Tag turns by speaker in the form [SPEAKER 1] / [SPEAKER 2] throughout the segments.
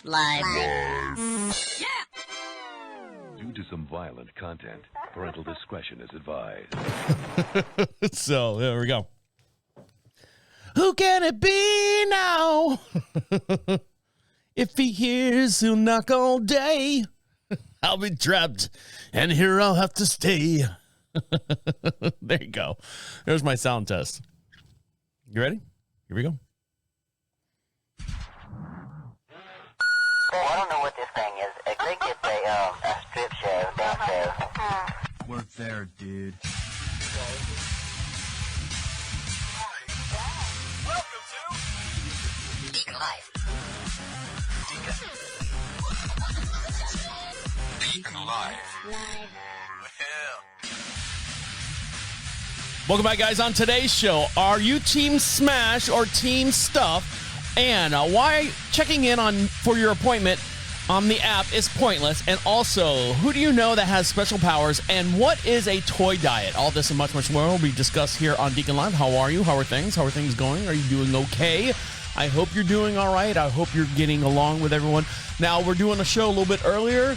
[SPEAKER 1] Live.
[SPEAKER 2] Due to some violent content, parental discretion is advised.
[SPEAKER 3] So, there we go. Who can it be now? If he hears, he'll knock all day. I'll be trapped, and here I'll have to stay. There you go. There's my sound test. You ready? Here we go.
[SPEAKER 4] I don't know what this thing is. I think it's a strip show, dance show.
[SPEAKER 5] Work there, dude.
[SPEAKER 6] Welcome to
[SPEAKER 1] DeaconLive.
[SPEAKER 6] DeaconLive.
[SPEAKER 3] Welcome back, guys. On today's show, are you Team Smash or Team Stuff? And why checking in for your appointment on the app is pointless. And also, who do you know that has special powers? And what is a toy diet? All this and much, much more will be discussed here on Deacon Live. How are you? How are things? How are things going? Are you doing okay? I hope you're doing all right. I hope you're getting along with everyone. Now, we're doing a show a little bit earlier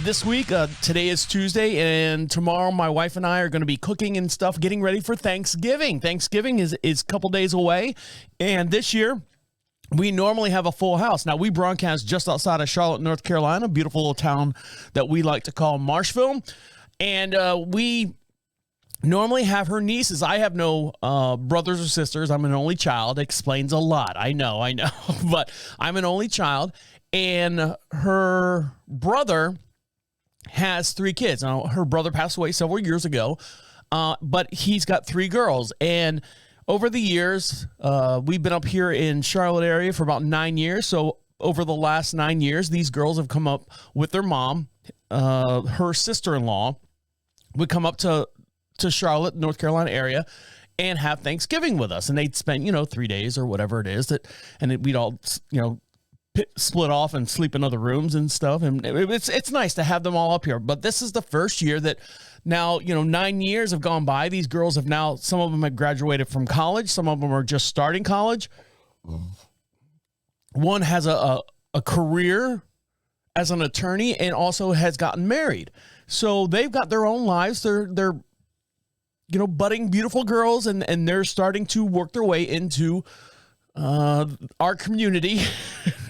[SPEAKER 3] this week. Today is Tuesday, and tomorrow my wife and I are going to be cooking and stuff, getting ready for Thanksgiving. Thanksgiving is a couple days away, and this year we normally have a full house. Now, we broadcast just outside of Charlotte, North Carolina, a beautiful little town that we like to call Marshville, and we normally have her nieces. I have no brothers or sisters. I'm an only child. Explains a lot. I know, but I'm an only child. And her brother has 3 kids. Now, her brother passed away several years ago, but he's got 3 girls. And over the years, we've been up here in Charlotte area for about 9 years. So over the last 9 years, these girls have come up with their mom. Her sister-in-law would come up to Charlotte, North Carolina area and have Thanksgiving with us. And they'd spend, 3 days or whatever it is and we'd all, split off and sleep in other rooms and stuff. And it's nice to have them all up here. But this is the first year that now, 9 years have gone by. These girls have now, some of them have graduated from college. Some of them are just starting college. One has a career as an attorney and also has gotten married. So they've got their own lives. They're budding beautiful girls, and they're starting to work their way into our community.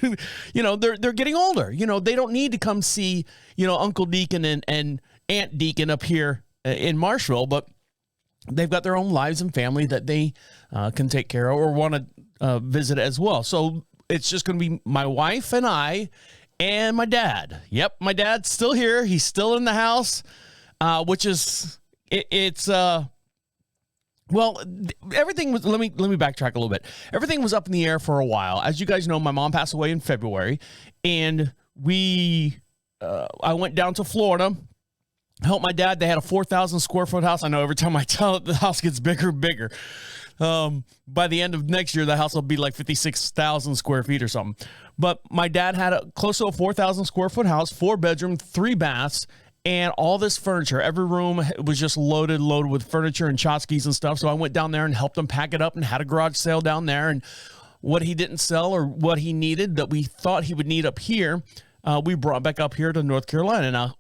[SPEAKER 3] They're getting older. They don't need to come see, Uncle Deacon and Aunt Deacon up here in Marshville, but they've got their own lives and family that they can take care of or want to visit as well. So it's just going to be my wife and I and my dad. Yep, my dad's still here. He's still in the house, which is well, everything was, let me backtrack a little bit. Everything was up in the air for a while. As you guys know, my mom passed away in February, and I went down to Florida, helped my dad. They had a 4,000 square foot house. I know every time I tell it, the house gets bigger and bigger. By the end of next year, the house will be like 56,000 square feet or something. But my dad had close to a 4,000 square foot house, 4 bedroom, 3 baths, and all this furniture. Every room was just loaded with furniture and tchotchkes and stuff. So I went down there and helped him pack it up and had a garage sale down there. And what he didn't sell or what he needed that we thought he would need up here, we brought back up here to North Carolina. Now,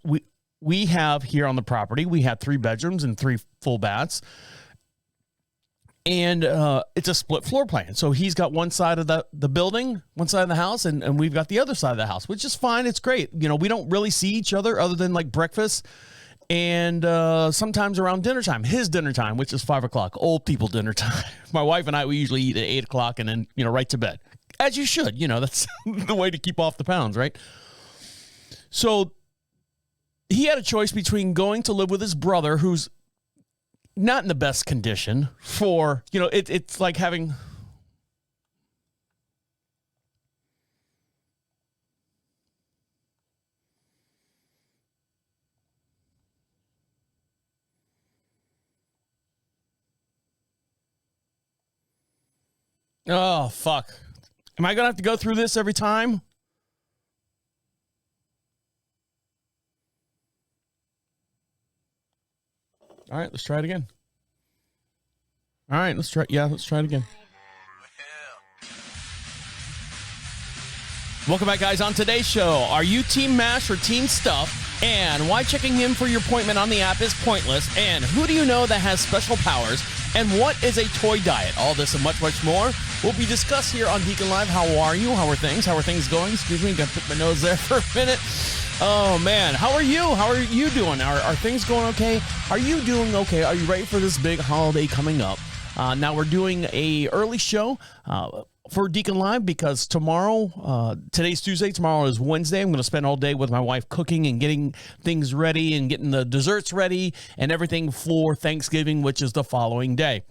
[SPEAKER 3] we have here on the property, we had 3 bedrooms and 3 full baths. And it's a split floor plan. So he's got one side of the building, one side of the house, and we've got the other side of the house, which is fine. It's great. We don't really see each other other than like breakfast and sometimes around dinner time, his dinner time, which is 5 o'clock, old people dinner time. My wife and I, we usually eat at 8 o'clock and then, right to bed. As you should, that's the way to keep off the pounds, right? So he had a choice between going to live with his brother, who's not in the best condition for, it's like having, oh, fuck. Am I going to have to go through this every time? All right, let's try it again. All right, let's try it again. Welcome back, guys. On today's show, are you Team MASH or Team Stuff? And why checking in for your appointment on the app is pointless? And who do you know that has special powers? And what is a toy diet? All this and much, much more will be discussed here on DeaconLive. How are you? How are things? How are things going? Excuse me, got to pick my nose there for a minute. Oh, man. How are you? How are you doing? Are things going okay? Are you doing okay? Are you ready for this big holiday coming up? Now, we're doing a early show for DeaconLive because tomorrow, today's Tuesday, tomorrow is Wednesday. I'm going to spend all day with my wife cooking and getting things ready and getting the desserts ready and everything for Thanksgiving, which is the following day.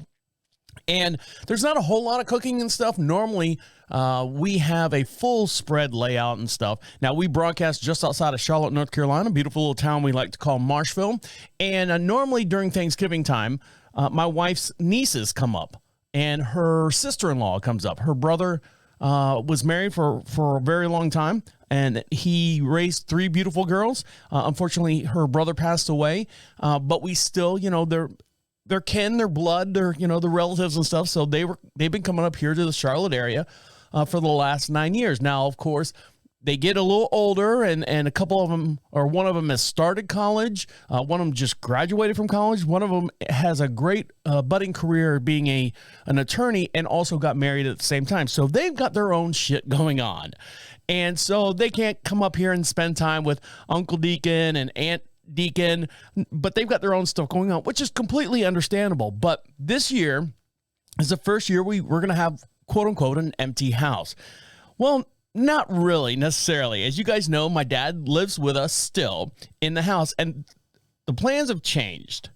[SPEAKER 3] And there's not a whole lot of cooking and stuff. Normally, we have a full spread layout and stuff. Now, we broadcast just outside of Charlotte, North Carolina, a beautiful little town we like to call Marshville. And normally during Thanksgiving time, my wife's nieces come up. And her sister-in-law comes up. Her brother was married for a very long time, and he raised 3 beautiful girls. Unfortunately, her brother passed away, but we still, they're kin, their blood, they're, the relatives and stuff. So they've been coming up here to the Charlotte area for the last 9 years. Now, of course, they get a little older, and a couple of them, or one of them has started college. One of them just graduated from college. One of them has a great budding career being an attorney and also got married at the same time. So they've got their own shit going on. And so they can't come up here and spend time with Uncle Deacon and Aunt Deacon, but they've got their own stuff going on, which is completely understandable. But this year is the first year we're going to have, quote unquote, an empty house. Well, not really necessarily. As you guys know, my dad lives with us still in the house, and the plans have changed.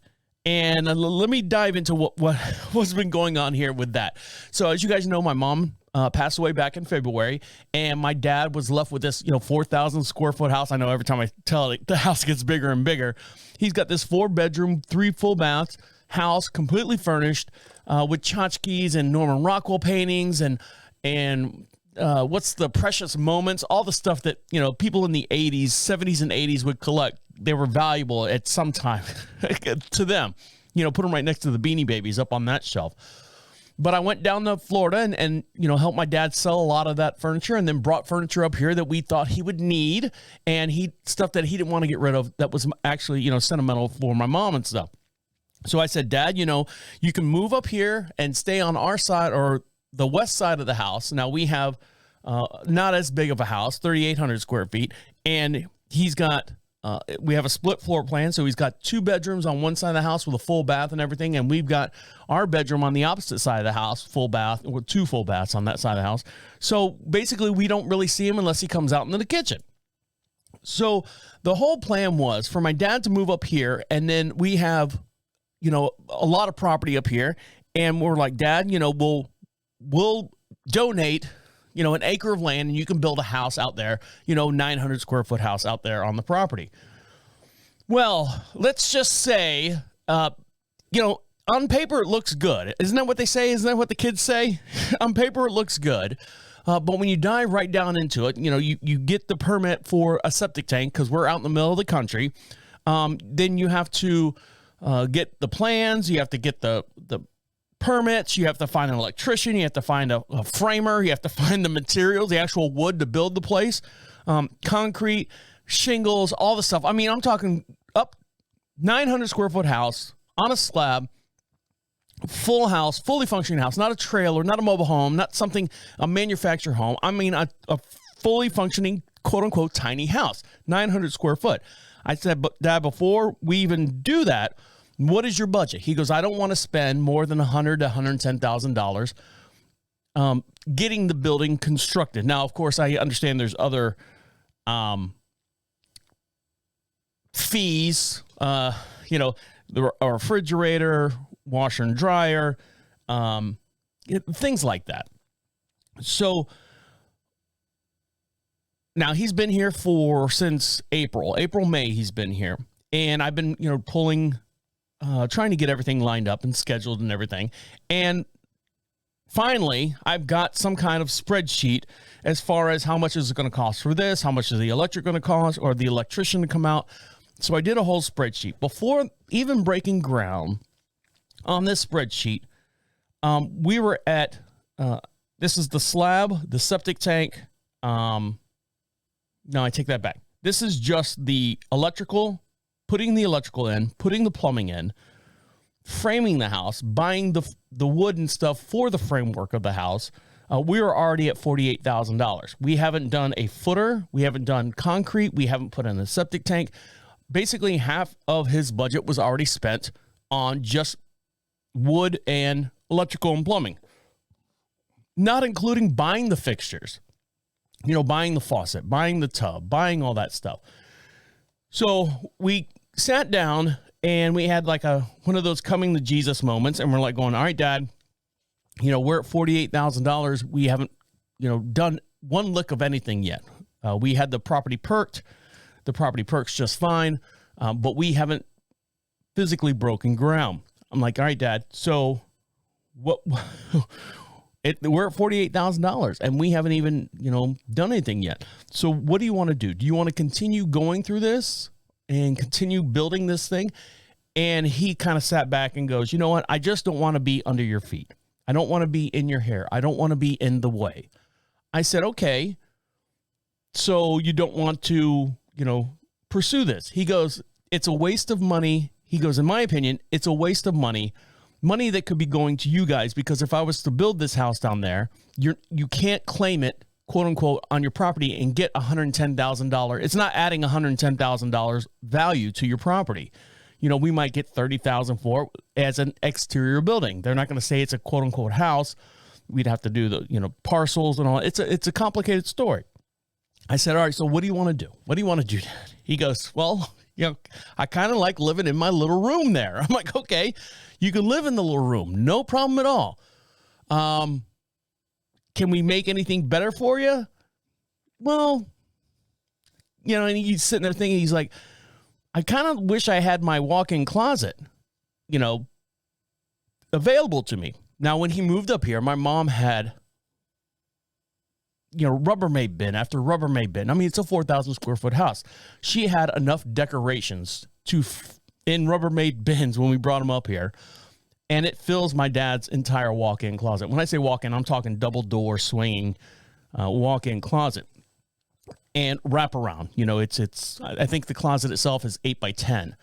[SPEAKER 3] And let me dive into what's been going on here with that. So as you guys know, my mom passed away back in February, and my dad was left with this, 4,000 square foot house. I know every time I tell it, the house gets bigger and bigger. He's got this 4-bedroom, 3 full baths house, completely furnished with tchotchkes and Norman Rockwell paintings and what's the precious moments, all the stuff that, people in the 80s, 70s and 80s would collect. They were valuable at some time to them, put them right next to the Beanie Babies up on that shelf. But I went down to Florida and helped my dad sell a lot of that furniture, and then brought furniture up here that we thought he would need, and stuff that he didn't want to get rid of that was actually, sentimental for my mom and stuff. So I said, Dad, you can move up here and stay on our side or the west side of the house. Now we have not as big of a house, 3,800 square feet, and he's got we have a split floor plan, so he's got 2 bedrooms on one side of the house with a full bath and everything, and we've got our bedroom on the opposite side of the house, full bath, with 2 full baths on that side of the house. So basically, we don't really see him unless he comes out into the kitchen. So the whole plan was for my dad to move up here, and then we have, a lot of property up here, and we're like, Dad, we'll donate, an acre of land, and you can build a house out there, 900 square foot house out there on the property. Well, let's just say, on paper, it looks good. Isn't that what they say? Isn't that what the kids say? On paper, it looks good. But when you dive right down into it, you get the permit for a septic tank because we're out in the middle of the country. Then you have to get the plans. You have to get the permits, you have to find an electrician, you have to find a framer, you have to find the materials, the actual wood to build the place, concrete, shingles, all the stuff. I mean, I'm talking up 900 square foot house on a slab, full house, fully functioning house, not a trailer, not a mobile home, not a manufactured home. I mean, a fully functioning, quote unquote, tiny house, 900 square foot. I said, but Dad, before we even do that, what is your budget? He goes, I don't want to spend more than $100,000 to $110,000 getting the building constructed. Now, of course, I understand there's other fees, the refrigerator, washer and dryer, things like that. So now he's been here since April, May, he's been here. And I've been, trying to get everything lined up and scheduled and everything. And finally, I've got some kind of spreadsheet as far as how much is it going to cost for this, how much is the electric going to cost, or the electrician to come out. So I did a whole spreadsheet. Before even breaking ground on this spreadsheet, we were at, this is the slab, the septic tank, No, I take that back. This is just the electrical, putting the electrical in, putting the plumbing in, framing the house, buying the wood and stuff for the framework of the house. We were already at $48,000. We haven't done a footer. We haven't done concrete. We haven't put in a septic tank. Basically, half of his budget was already spent on just wood and electrical and plumbing, not including buying the fixtures, buying the faucet, buying the tub, buying all that stuff. So we sat down and we had like one of those coming to Jesus moments. And we're like going, all right, Dad, we're at $48,000. We haven't, done one lick of anything yet. We had the property perked. The property perks just fine. But we haven't physically broken ground. I'm like, all right, Dad. So what, we're at $48,000 and we haven't even, done anything yet. So what do you want to do? Do you want to continue going through this and continue building this thing? And he kind of sat back and goes, you know what? I just don't want to be under your feet. I don't want to be in your hair. I don't want to be in the way. I said, okay, so you don't want to, pursue this. He goes, it's a waste of money. He goes, in my opinion, it's a waste of money that could be going to you guys, because if I was to build this house down there, you can't claim it, quote unquote, on your property and get $110,000. It's not adding $110,000 value to your property. We might get $30,000 for it as an exterior building. They're not going to say it's a quote unquote house. We'd have to do the, parcels and all. It's a complicated story. I said, all right, so what do you want to do? What do you want to do, Dad? He goes, well, I kind of like living in my little room there. I'm like, okay, you can live in the little room. No problem at all. Can we make anything better for you? Well, and he's sitting there thinking, he's like, I kind of wish I had my walk-in closet, available to me. Now, when he moved up here, my mom had, Rubbermaid bin after Rubbermaid bin. I mean, it's a 4,000 square foot house. She had enough decorations in Rubbermaid bins when we brought them up here. And it fills my dad's entire walk-in closet. When I say walk-in, I'm talking double door swinging walk-in closet. And wrap around, I think the closet itself is 8 by 10,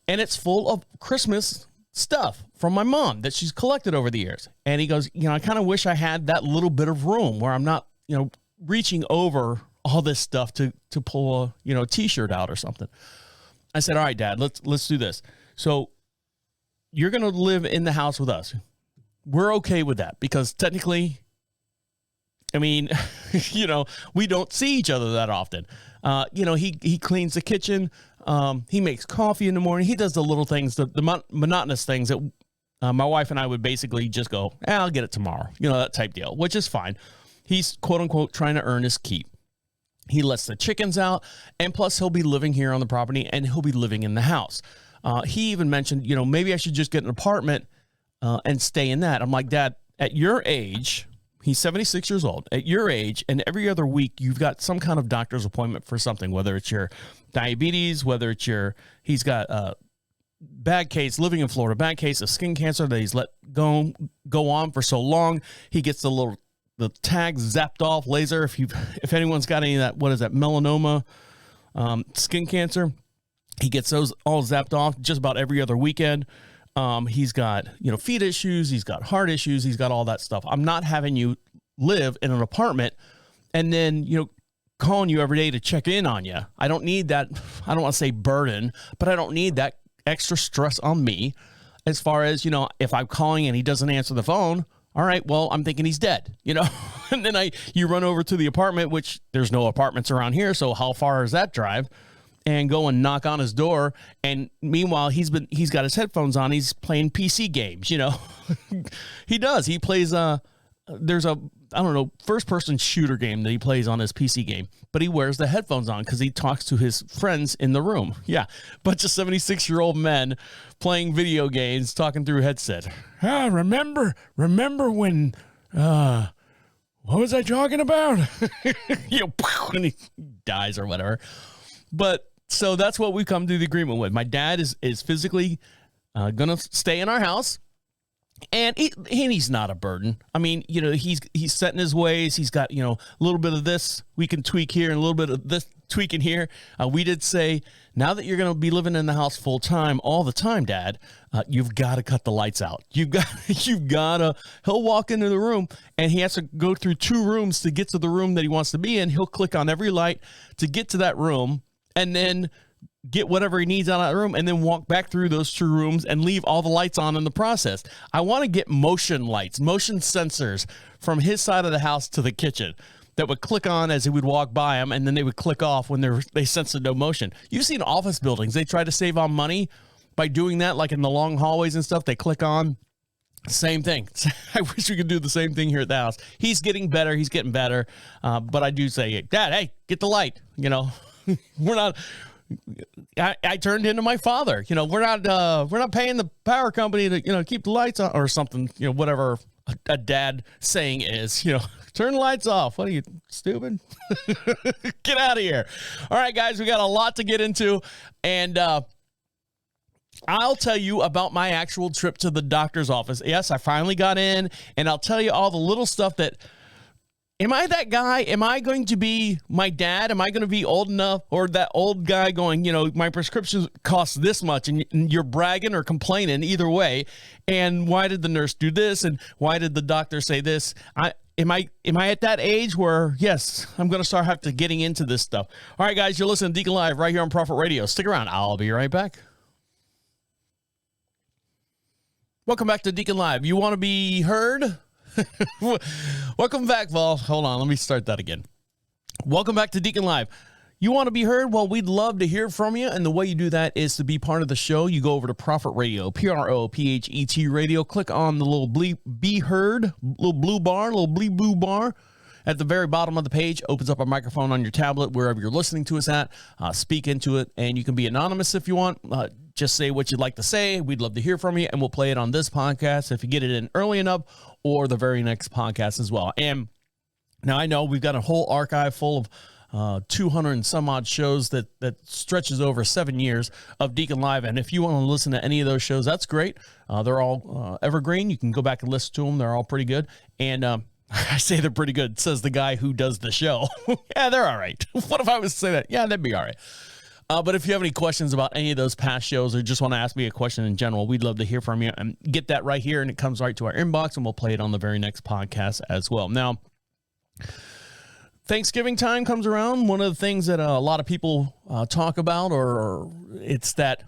[SPEAKER 3] and it's full of Christmas stuff from my mom that she's collected over the years. And he goes, I kind of wish I had that little bit of room where I'm not, reaching over all this stuff to pull a, t-shirt out or something. I said, all right, Dad, let's do this. So you're going to live in the house with us. We're okay with that because technically, I mean, we don't see each other that often. He cleans the kitchen. He makes coffee in the morning. He does the little things, the monotonous things that my wife and I would basically just go, I'll get it tomorrow. That type deal, which is fine. He's quote unquote trying to earn his keep. He lets the chickens out, and plus he'll be living here on the property and he'll be living in the house. He even mentioned, maybe I should just get an apartment and stay in that. I'm like, Dad, at your age, he's 76 years old. At your age, and every other week, you've got some kind of doctor's appointment for something, whether it's your diabetes, whether it's he's got a bad case, living in Florida, bad case of skin cancer that he's let go on for so long. He gets the tag zapped off laser. If anyone's got any of that, what is that, melanoma, skin cancer, he gets those all zapped off just about every other weekend. He's got, feet issues. He's got heart issues. He's got all that stuff. I'm not having you live in an apartment and then, calling you every day to check in on you. I don't need that. I don't want to say burden, but I don't need that extra stress on me as far as, if I'm calling and he doesn't answer the phone. All right, well, I'm thinking he's dead, and then you run over to the apartment, which there's no apartments around here. So how far is that drive? And go and knock on his door. And meanwhile, he's got his headphones on. He's playing PC games, He does. He plays, there's a, first person shooter game that he plays on his PC game, but he wears the headphones on because he talks to his friends in the room. Yeah. Bunch of 76-year-old men playing video games, talking through a headset. Remember when, what was I talking about? And he dies or whatever. But so that's what we come to the agreement with. My dad is physically going to stay in our house. And he's not a burden. I mean, he's set in his ways. He's got, a little bit of this we can tweak here and a little bit of this tweaking here. We did say, now that you're going to be living in the house full time, all the time, Dad, you've got to cut the lights out. You've got to, he'll walk into the room and he has to go through 2 rooms to get to the room that he wants to be in. He'll click on every light to get to that room and then get whatever he needs out of that room and then walk back through those 2 rooms and leave all the lights on in the process. I want to get motion lights, motion sensors from his side of the house to the kitchen that would click on as he would walk by them, and then they would click off when they sensed no motion. You've seen office buildings. They try to save on money by doing that, like in the long hallways and stuff. They click on. Same thing. I wish we could do the same thing here at the house. He's getting better. He's getting better. But I do say, Dad, hey, get the light. We're not... I turned into my father. We're not paying the power company to keep the lights on or something. Whatever a dad saying is. Turn the lights off. What are you, stupid? Get out of here. All right, guys, we got a lot to get into, and I'll tell you about my actual trip to the doctor's office. Yes, I finally got in, and I'll tell you all the little stuff that. Am I that guy? Am I going to be my dad? Am I going to be old enough, or that old guy going, my prescription costs this much, and you're bragging or complaining either way? And why did the nurse do this? And why did the doctor say this? Am I at that age where, yes, I'm going to start having to getting into this stuff? All right, guys, you're listening to Deacon Live right here on Prophet Radio. Stick around. I'll be right back. Welcome back to Deacon Live. You want to be heard? Welcome back, Vol. Hold on, let me start that again. Welcome back to Deacon Live. You want to be heard? Well, we'd love to hear from you, and the way you do that is to be part of the show. You go over to Prophet Radio, PROPHET Radio. Click on the little be heard, little blue bar at the very bottom of the page. Opens up a microphone on your tablet, wherever you're listening to us at. Speak into it, and you can be anonymous if you want. Just say what you'd like to say. We'd love to hear from you, and we'll play it on this podcast if you get it in early enough, or the very next podcast as well. And now I know we've got a whole archive full of 200 and some odd shows that stretches over 7 years of Deacon Live. And if you want to listen to any of those shows, that's great. They're all evergreen. You can go back and listen to them. They're all pretty good. And I say they're pretty good, says the guy who does the show. Yeah, they're all right. What if I was to say that? Yeah, that'd be all right. But if you have any questions about any of those past shows or just want to ask me a question in general, we'd love to hear from you, and get that right here, and it comes right to our inbox, and we'll play it on the very next podcast as well. Now, Thanksgiving time comes around. One of the things that a lot of people talk about, or it's that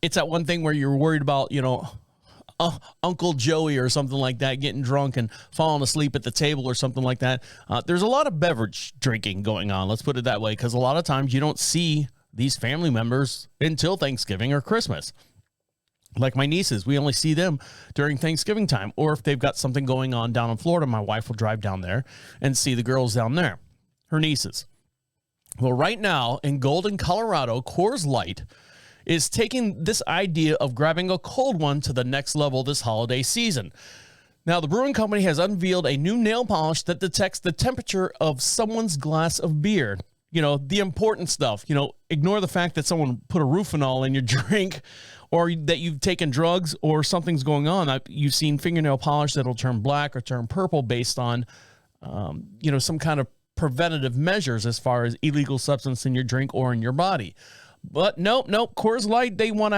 [SPEAKER 3] it's that one thing where you're worried about, Uncle Joey or something like that getting drunk and falling asleep at the table or something like that. There's a lot of beverage drinking going on. Let's put it that way, because a lot of times you don't see these family members until Thanksgiving or Christmas. Like my nieces, we only see them during Thanksgiving time, or if they've got something going on down in Florida, my wife will drive down there and see the girls down there, her nieces. Well, right now in Golden, Colorado, Coors Light is taking this idea of grabbing a cold one to the next level this holiday season. Now, the brewing company has unveiled a new nail polish that detects the temperature of someone's glass of beer. The important stuff. Ignore the fact that someone put a Rufinol in your drink, or that you've taken drugs, or something's going on. You've seen fingernail polish that'll turn black or turn purple based on, some kind of preventative measures as far as illegal substance in your drink or in your body. But nope. Coors Light, they want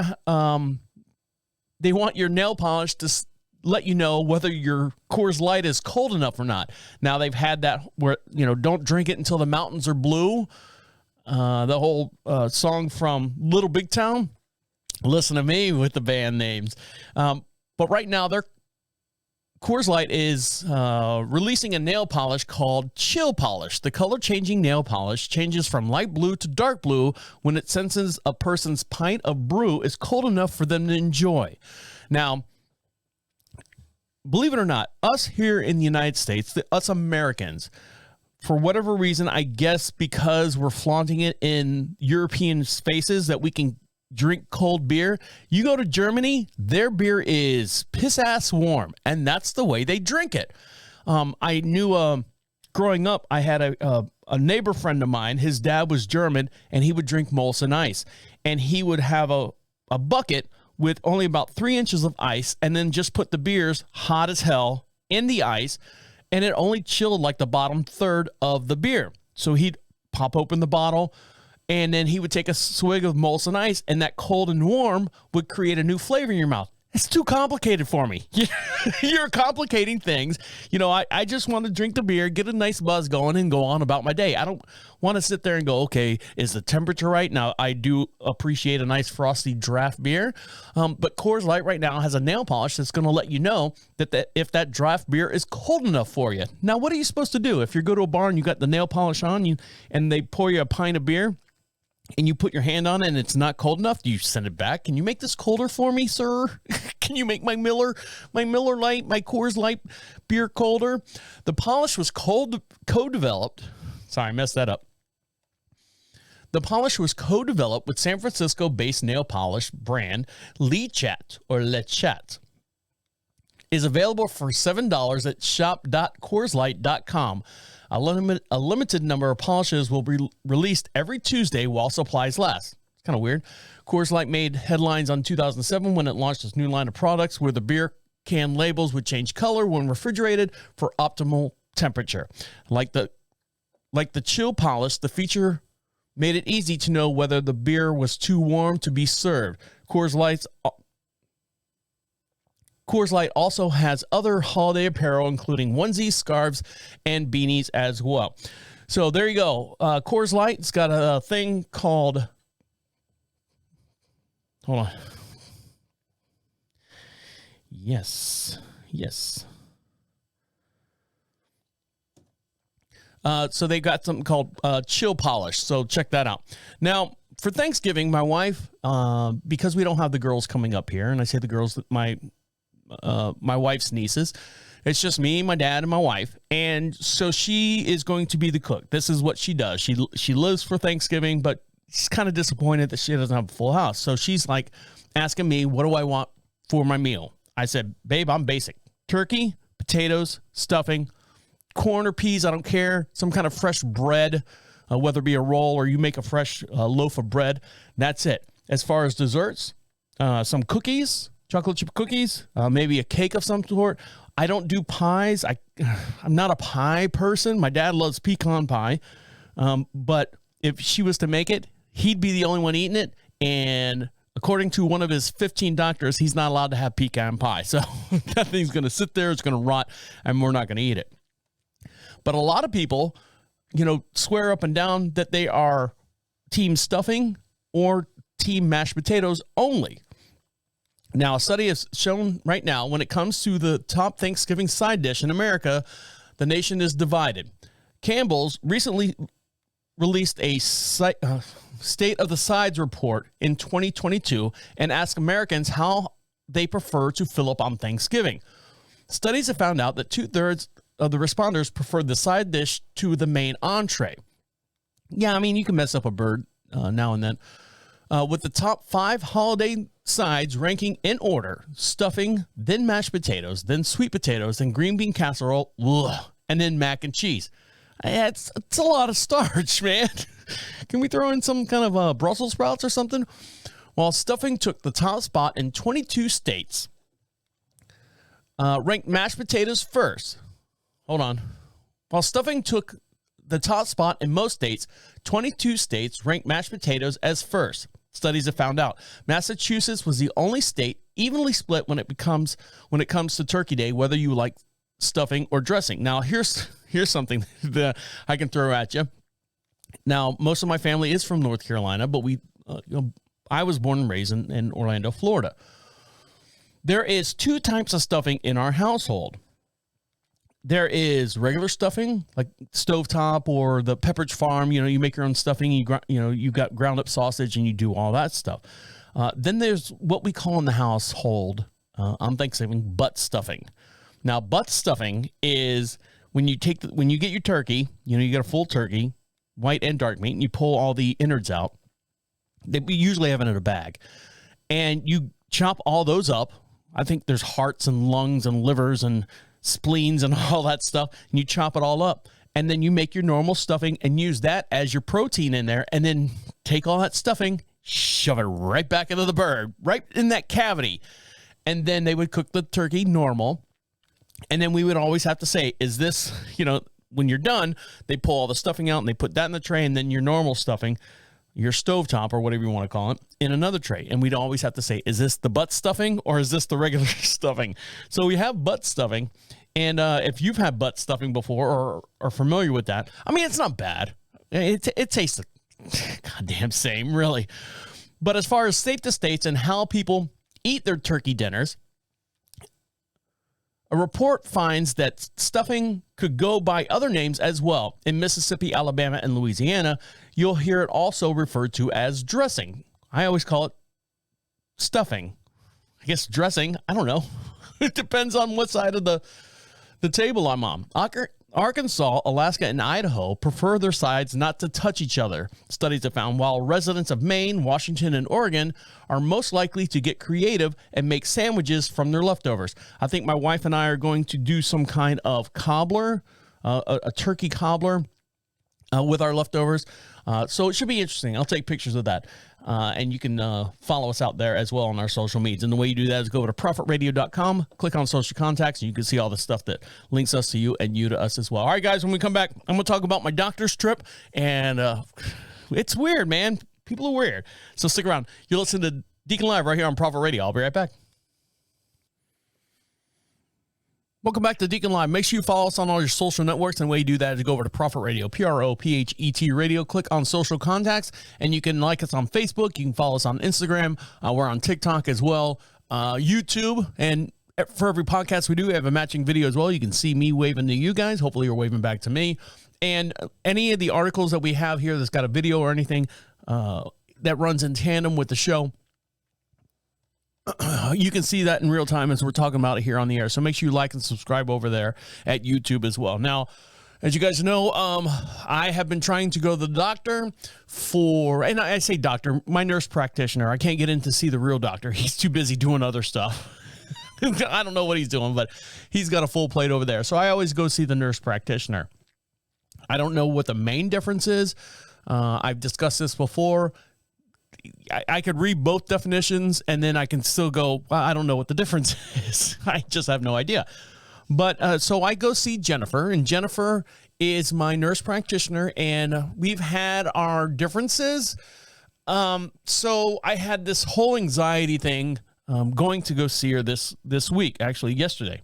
[SPEAKER 3] your nail polish to let you know whether your Coors Light is cold enough or not. Now, they've had that where, don't drink it until the mountains are blue. The whole song from Little Big Town. Listen to me with the band names. But right now, Coors Light is releasing a nail polish called Chill Polish. The color-changing nail polish changes from light blue to dark blue when it senses a person's pint of brew is cold enough for them to enjoy. Now, believe it or not, us here in the United States, us Americans, for whatever reason, I guess because we're flaunting it in European spaces that we can drink cold beer. You go to Germany, their beer is piss-ass warm, and that's the way they drink it. I knew growing up, I had a a neighbor friend of mine, his dad was German, and he would drink Molson Ice. And he would have a bucket with only about 3 inches of ice and then just put the beers hot as hell in the ice, and it only chilled like the bottom third of the beer. So he'd pop open the bottle, and then he would take a swig of Molson Ice, and that cold and warm would create a new flavor in your mouth. It's too complicated for me. You're complicating things. I just want to drink the beer, get a nice buzz going, and go on about my day. I don't want to sit there and go, okay, is the temperature right? Now, I do appreciate a nice frosty draft beer, but Coors Light right now has a nail polish that's going to let you know that if that draft beer is cold enough for you. Now, what are you supposed to do? If you go to a bar and you got the nail polish on, and they pour you a pint of beer, and you put your hand on it and it's not cold enough, do you send it back? Can you make this colder for me, sir? Can you make my Miller Lite, my Coors Light beer colder? The polish was co-developed. Sorry, I messed that up. The polish was co-developed with San Francisco-based nail polish brand Lechat or Lechat. Is available for $7 at shop.CoorsLight.com. A limited number of polishes will be released every Tuesday while supplies last. It's kind of weird. Coors Light made headlines on 2007 when it launched its new line of products where the beer can labels would change color when refrigerated for optimal temperature. Like the chill polish, the feature made it easy to know whether the beer was too warm to be served. Coors Light also has other holiday apparel, including onesies, scarves, and beanies as well. So there you go. Coors Light's got a thing called... Hold on. Yes. So they got something called chill polish. So check that out. Now, for Thanksgiving, my wife, because we don't have the girls coming up here, and I say the girls, my wife's nieces. It's just me, my dad, and my wife. And so she is going to be the cook. This is what she does. She lives for Thanksgiving, but she's kind of disappointed that she doesn't have a full house. So she's like asking me, what do I want for my meal? I said, babe, I'm basic. Turkey, potatoes, stuffing, corn or peas, I don't care. Some kind of fresh bread, whether it be a roll or you make a fresh loaf of bread. That's it. As far as desserts, some cookies, chocolate chip cookies, maybe a cake of some sort. I don't do pies. I'm not a pie person. My dad loves pecan pie. But if she was to make it, he'd be the only one eating it. And according to one of his 15 doctors, he's not allowed to have pecan pie. So that thing's going to sit there. It's going to rot, and we're not going to eat it. But a lot of people, swear up and down that they are team stuffing or team mashed potatoes only. Now, a study has shown right now when it comes to the top Thanksgiving side dish in America, the nation is divided. Campbell's recently released a State of the Sides report in 2022 and asked Americans how they prefer to fill up on Thanksgiving. Studies have found out that 2/3 of the responders preferred the side dish to the main entree. Yeah, I mean, you can mess up a bird now and then. With the top 5 holiday sides ranking in order: stuffing, then mashed potatoes, then sweet potatoes, then green bean casserole, and then mac and cheese. It's a lot of starch, man. Can we throw in some kind of Brussels sprouts or something? While stuffing took the top spot in 22 states, ranked mashed potatoes first. Hold on. While stuffing took the top spot in most states, 22 states ranked mashed potatoes as first. Studies have found out Massachusetts was the only state evenly split when it comes to Turkey Day, whether you like stuffing or dressing. Now, here's something that I can throw at you. Now, most of my family is from North Carolina, but I was born and raised in Orlando, Florida. There is 2 types of stuffing in our household. There is regular stuffing, like stovetop or the Pepperidge Farm. You make your own stuffing. You got ground up sausage and you do all that stuff. Then there's what we call in the household on Thanksgiving butt stuffing. Now, butt stuffing is when you get your turkey. You get a full turkey, white and dark meat, and you pull all the innards out. We usually have it in a bag, and you chop all those up. I think there's hearts and lungs and livers and spleens and all that stuff, and you chop it all up, and then you make your normal stuffing and use that as your protein in there, and then take all that stuffing, shove it right back into the bird, right in that cavity. And then they would cook the turkey normal. And then we would always have to say, is this, when you're done, they pull all the stuffing out and they put that in the tray, and then your normal stuffing, your stovetop or whatever you want to call it, in another tray. And we'd always have to say, is this the butt stuffing or is this the regular stuffing? So we have butt stuffing. And if you've had butt stuffing before or are familiar with that, I mean, it's not bad. It tastes the goddamn same, really. But as far as safe to states and how people eat their turkey dinners, a report finds that stuffing could go by other names as well. In Mississippi, Alabama, and Louisiana, you'll hear it also referred to as dressing. I always call it stuffing. I guess dressing, I don't know. It depends on what side of the table I'm on. Arkansas, Alaska, and Idaho prefer their sides not to touch each other. Studies have found while residents of Maine, Washington, and Oregon are most likely to get creative and make sandwiches from their leftovers. I think my wife and I are going to do some kind of cobbler, a turkey cobbler with our leftovers. So it should be interesting. I'll take pictures of that. And you can follow us out there as well on our social medias. And the way you do that is go over to profitradio.com, click on social contacts, and you can see all the stuff that links us to you and you to us as well. All right, guys, when we come back, I'm going to talk about my doctor's trip. And it's weird, man. People are weird. So stick around. You're listening to Deacon Live right here on Profit Radio. I'll be right back. Welcome back to Deacon Live. Make sure you follow us on all your social networks. And the way you do that is go over to Profit Radio, PROPHET Radio. Click on social contacts, and you can like us on Facebook. You can follow us on Instagram. We're on TikTok as well, YouTube. And for every podcast we do, we have a matching video as well. You can see me waving to you guys. Hopefully you're waving back to me. And any of the articles that we have here that's got a video or anything that runs in tandem with the show, you can see that in real time as we're talking about it here on the air. So make sure you like and subscribe over there at YouTube as well. Now, as you guys know, I have been trying to go to the doctor and I say doctor, my nurse practitioner. I can't get in to see the real doctor. He's too busy doing other stuff. I don't know what he's doing, but he's got a full plate over there. So I always go see the nurse practitioner. I don't know what the main difference is. I've discussed this before. I could read both definitions and then I can still go, well, I don't know what the difference is. I just have no idea. But so I go see Jennifer, and Jennifer is my nurse practitioner, and we've had our differences. So I had this whole anxiety thing going to go see her this week, actually yesterday.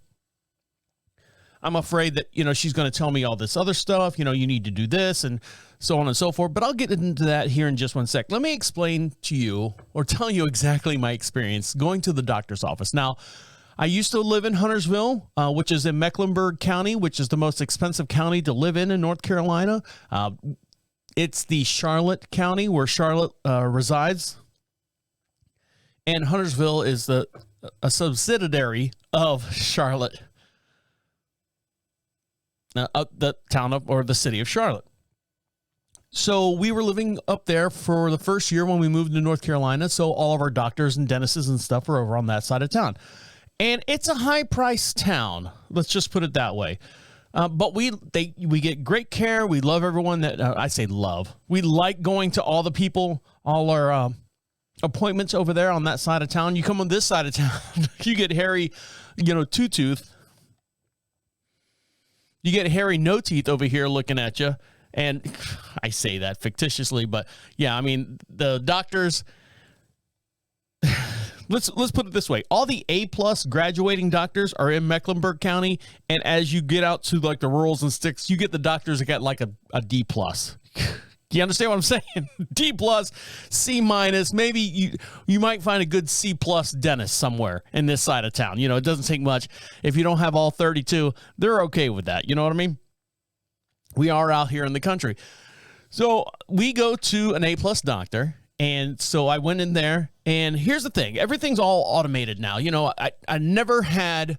[SPEAKER 3] I'm afraid that, she's going to tell me all this other stuff, you need to do this and so on and so forth. But I'll get into that here in just one sec. Let me explain to you or tell you exactly my experience going to the doctor's office. Now, I used to live in Huntersville, which is in Mecklenburg County, which is the most expensive county to live in North Carolina. It's the Charlotte County where Charlotte resides. And Huntersville is a subsidiary of Charlotte. The town of, or the city of Charlotte. So we were living up there for the first year when we moved to North Carolina. So all of our doctors and dentists and stuff are over on that side of town. And it's a high price town. Let's just put it that way. But we get great care. We love everyone that I say love. We like going to all the people, all our appointments over there on that side of town. You come on this side of town, you get Harry, two-tooth. You get Harry no teeth over here looking at you. And I say that fictitiously, but yeah, I mean, the doctors, let's put it this way. All the A+ graduating doctors are in Mecklenburg County. And as you get out to like the rurals and sticks, you get the doctors that got like a D+. Do you understand what I'm saying? D+, C-, maybe you might find a good C+ dentist somewhere in this side of town. It doesn't take much. If you don't have all 32, they're okay with that. You know what I mean? We are out here in the country. So we go to an A+ doctor. And so I went in there, and here's the thing. Everything's all automated now. I never had,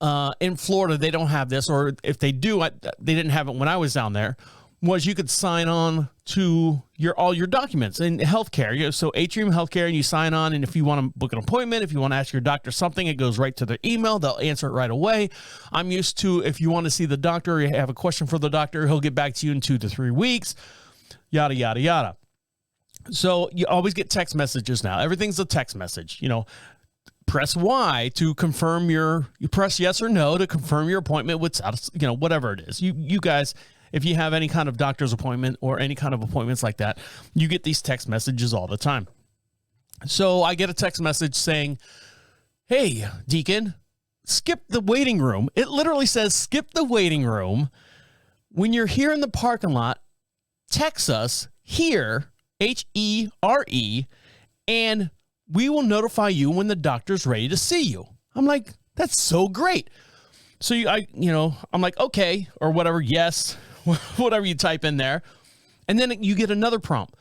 [SPEAKER 3] in Florida, they don't have this, or if they do, they didn't have it when I was down there. was you could sign on to all your documents in healthcare. So Atrium Healthcare, and you sign on, and if you want to book an appointment, if you want to ask your doctor something, it goes right to their email. They'll answer it right away. I'm used to, if you want to see the doctor, or you have a question for the doctor, he'll get back to you in 2 to 3 weeks, yada, yada, yada. So you always get text messages now. Everything's a text message. Press Y to confirm you press yes or no to confirm your appointment with, whatever it is. You guys, if you have any kind of doctor's appointment or any kind of appointments like that, you get these text messages all the time. So I get a text message saying, hey, Deacon, skip the waiting room. It literally says skip the waiting room. When you're here in the parking lot, text us here, HERE, and we will notify you when the doctor's ready to see you. I'm like, that's so great. So I'm like, okay, or whatever, yes, whatever you type in there. And then you get another prompt.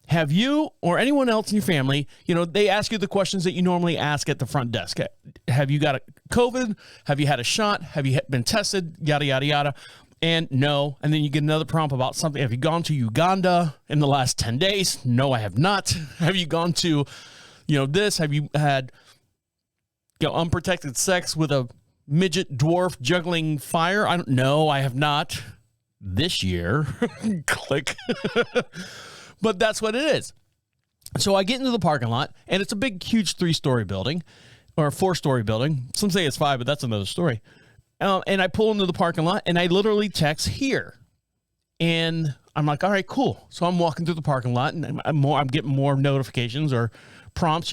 [SPEAKER 3] Have you or anyone else in your family, they ask you the questions that you normally ask at the front desk. Have you got a COVID? Have you had a shot? Have you been tested? Yada, yada, yada. And no. And then you get another prompt about something. Have you gone to Uganda in the last 10 days? No, I have not. Have you gone to, this? Have you had unprotected sex with a midget dwarf juggling fire? I don't know. I have not this year. Click. But that's what it is. So I get into the parking lot, and it's a big, huge 3-story building or a 4-story building. Some say it's 5, but that's another story. And I pull into the parking lot, and I literally text here. And I'm like, all right, cool. So I'm walking through the parking lot, and I'm getting more notifications or prompts,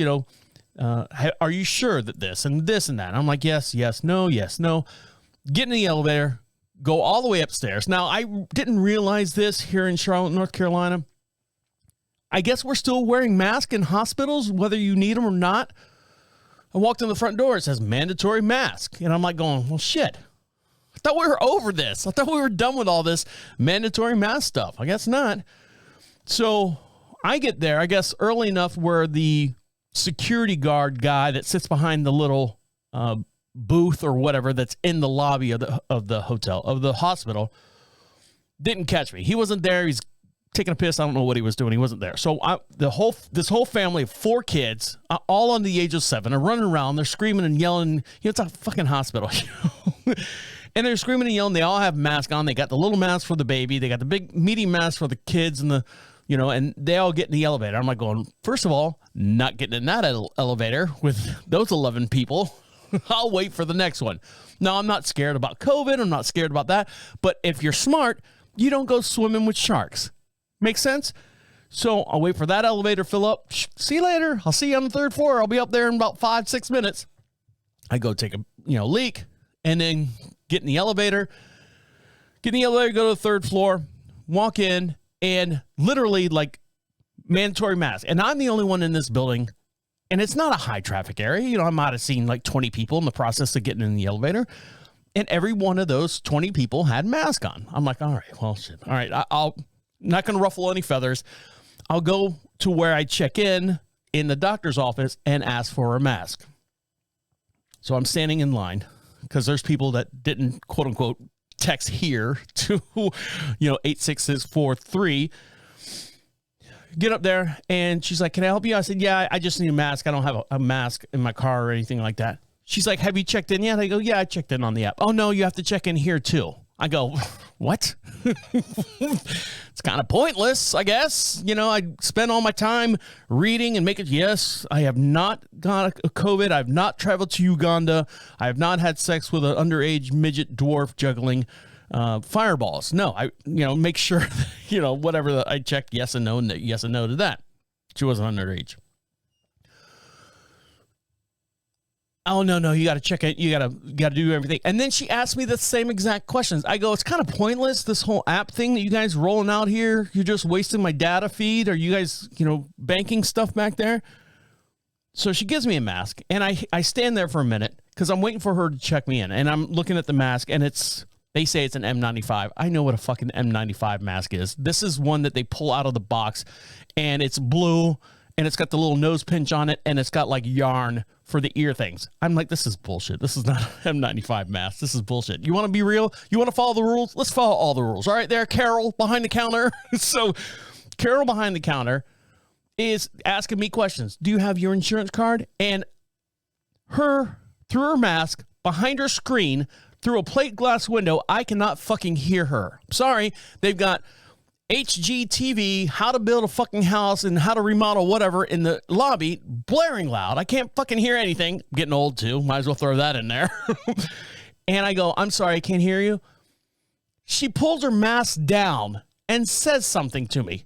[SPEAKER 3] are you sure that this and this and that? And I'm like, yes, no. Get in the elevator, go all the way upstairs. Now, I didn't realize this here in Charlotte, North Carolina. I guess we're still wearing masks in hospitals, whether you need them or not. I walked in the front door. It says mandatory mask. And I'm like going, well, shit. I thought we were over this. I thought we were done with all this mandatory mask stuff. I guess not. So I get there, I guess, early enough where the security guard guy that sits behind the little booth or whatever that's in the lobby of the hospital didn't catch me. He wasn't there. He's taking a piss. I don't know what he was doing. He wasn't there. So this whole family of 4 kids, all under the age of 7, are running around. They're screaming and yelling. It's a fucking hospital. And they're screaming and yelling. They all have masks on. They got the little mask for the baby. They got the big meaty mask for the kids and and they all get in the elevator. I'm like going, first of all, not getting in that elevator with those 11 people. I'll wait for the next one. Now, I'm not scared about COVID. I'm not scared about that. But if you're smart, you don't go swimming with sharks. Make sense? So I'll wait for that elevator to fill up. See you later. I'll see you on the 3rd floor. I'll be up there in about 5-6 minutes. I go take a leak and then get in the elevator. Go to the 3rd floor, walk in, and literally like mandatory mask. And I'm the only one in this building, and it's not a high traffic area. I might have seen like 20 people in the process of getting in the elevator. And every one of those 20 people had mask on. I'm like, all right, well, shit. All right, I'll not going to ruffle any feathers. I'll go to where I check in the doctor's office and ask for a mask. So I'm standing in line because there's people that didn't, quote unquote, text here to, 86643. Get up there, and she's like, can I help you? I said, yeah, I just need a mask. I don't have a mask in my car or anything like that. She's like, have you checked in yet? I go, yeah, I checked in on the app. Oh, no, you have to check in here too. I go, what? It's kind of pointless, I guess. I spend all my time reading and making, yes, I have not got a COVID. I've not traveled to Uganda. I have not had sex with an underage midget dwarf juggling fireballs. No, I, make sure, whatever I checked yes and no to that. She wasn't underage. Oh, no, you got to check it. You got to do everything. And then she asked me the same exact questions. I go, it's kind of pointless, this whole app thing that you guys rolling out here. You're just wasting my data feed. Are you guys, banking stuff back there? So she gives me a mask, and I stand there for a minute because I'm waiting for her to check me in. And I'm looking at the mask, and they say it's an N95. I know what a fucking N95 mask is. This is one that they pull out of the box, and it's blue. and it's got the little nose pinch on it, and it's got like yarn for the ear things. I'm like, this is bullshit. This is not an M95 mask. This is bullshit. You want to be real? You want to follow the rules? Let's follow all the rules. All right, there, Carol behind the counter. So Carol behind the counter is asking me questions. Do you have your insurance card? And her, through her mask, behind her screen, through a plate glass window, I cannot fucking hear her. Sorry, they've got HGTV, how to build a fucking house and how to remodel whatever in the lobby, blaring loud. I can't fucking hear anything. I'm getting old too. Might as well throw that in there. And I go, I'm sorry, I can't hear you. She pulls her mask down and says something to me.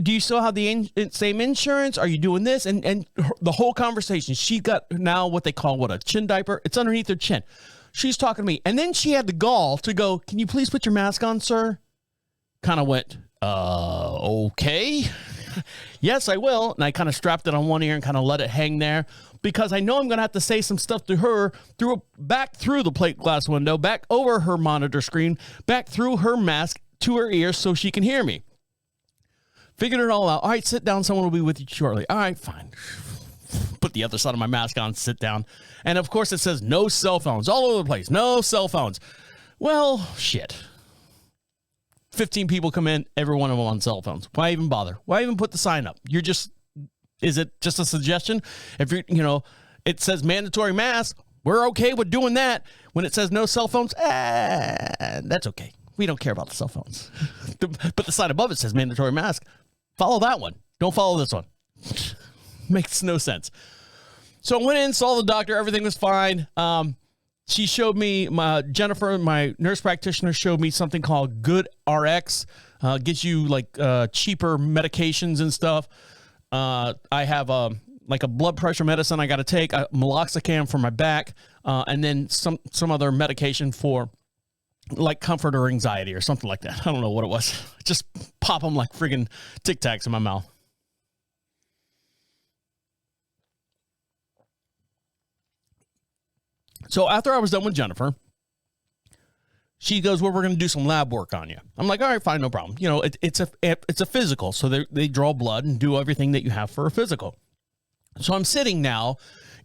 [SPEAKER 3] Do you still have the same insurance? Are you doing this? And the whole conversation, she got now what they call a chin diaper. It's underneath her chin. She's talking to me. And then she had the gall to go, can you please put your mask on, sir? Kind of went, okay. Yes, I will. And I kind of strapped it on one ear and kind of let it hang there because I know I'm going to have to say some stuff to her back through the plate glass window, back over her monitor screen, back through her mask to her ears so she can hear me. Figured it all out. All right, sit down. Someone will be with you shortly. All right, fine. Put the other side of my mask on, sit down. And of course it says no cell phones all over the place. No cell phones. Well, shit. 15 people come in, every one of them on cell phones. Why even bother? Why even put the sign up? Is it just a suggestion? If it says mandatory mask, we're okay with doing that. When it says no cell phones, that's okay. We don't care about the cell phones. But the sign above it says mandatory mask. Follow that one. Don't follow this one. Makes no sense. So I went in, saw the doctor. Everything was fine. She showed me, Jennifer, my nurse practitioner, showed me something called Good RX. Gives you like cheaper medications and stuff. I have like a blood pressure medicine I got to take, meloxicam for my back, and then some other medication for like comfort or anxiety or something like that. I don't know what it was. Just pop them like friggin' Tic Tacs in my mouth. So after I was done with Jennifer, she goes, well, we're going to do some lab work on you. I'm like, all right, fine, no problem. It's a physical. So they draw blood and do everything that you have for a physical. So I'm sitting now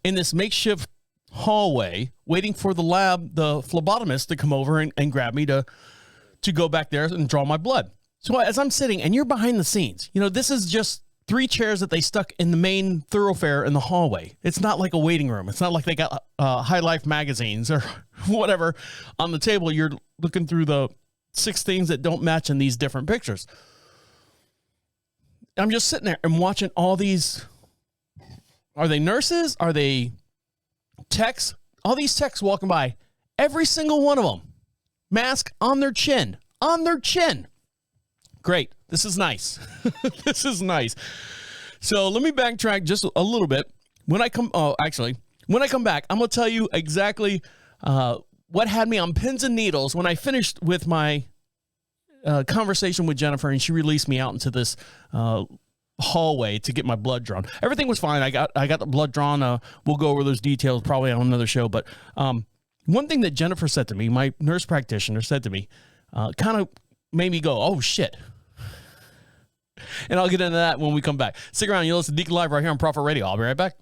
[SPEAKER 3] in this makeshift hallway waiting for the phlebotomist to come over and grab me to go back there and draw my blood. So as I'm sitting, and you're behind the scenes, this is just 3 chairs that they stuck in the main thoroughfare in the hallway. It's not like a waiting room. It's not like they got High Life magazines or whatever on the table. You're looking through the 6 things that don't match in these different pictures. I'm just sitting there and watching all these. Are they nurses? Are they techs? All these techs walking by. Every single one of them. Mask on their chin. On their chin. Great. This is nice. This is nice. So let me backtrack just a little bit. When I come back, I'm going to tell you exactly what had me on pins and needles when I finished with my conversation with Jennifer and she released me out into this hallway to get my blood drawn. Everything was fine. I got the blood drawn. We'll go over those details probably on another show. But one thing that Jennifer said to me, my nurse practitioner said to me, kind of made me go, oh, shit. And I'll get into that when we come back. Stick around. You listen to DeaconLive right here on Prophet Radio. I'll be right back.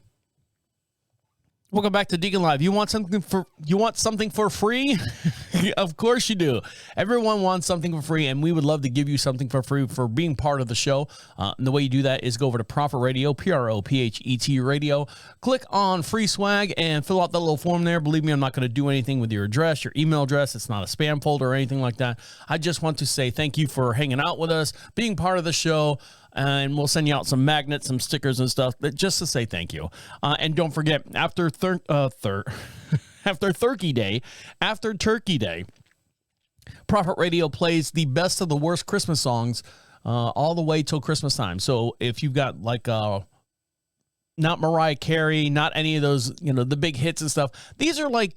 [SPEAKER 3] Welcome back to DeaconLive. You want something for free? Of course you do. Everyone wants something for free, and we would love to give you something for free for being part of the show. And the way you do that is go over to Prophet Radio, PROPHET Radio. Click on free swag and fill out that little form there. Believe me, I'm not going to do anything with your address, your email address. It's not a spam folder or anything like that. I just want to say thank you for hanging out with us, being part of the show. And we'll send you out some magnets, some stickers and stuff, just to say thank you. And don't forget, after Turkey Day, Prophet Radio plays the best of the worst Christmas songs all the way till Christmas time. So if you've got like not Mariah Carey, not any of those, the big hits and stuff. These are like,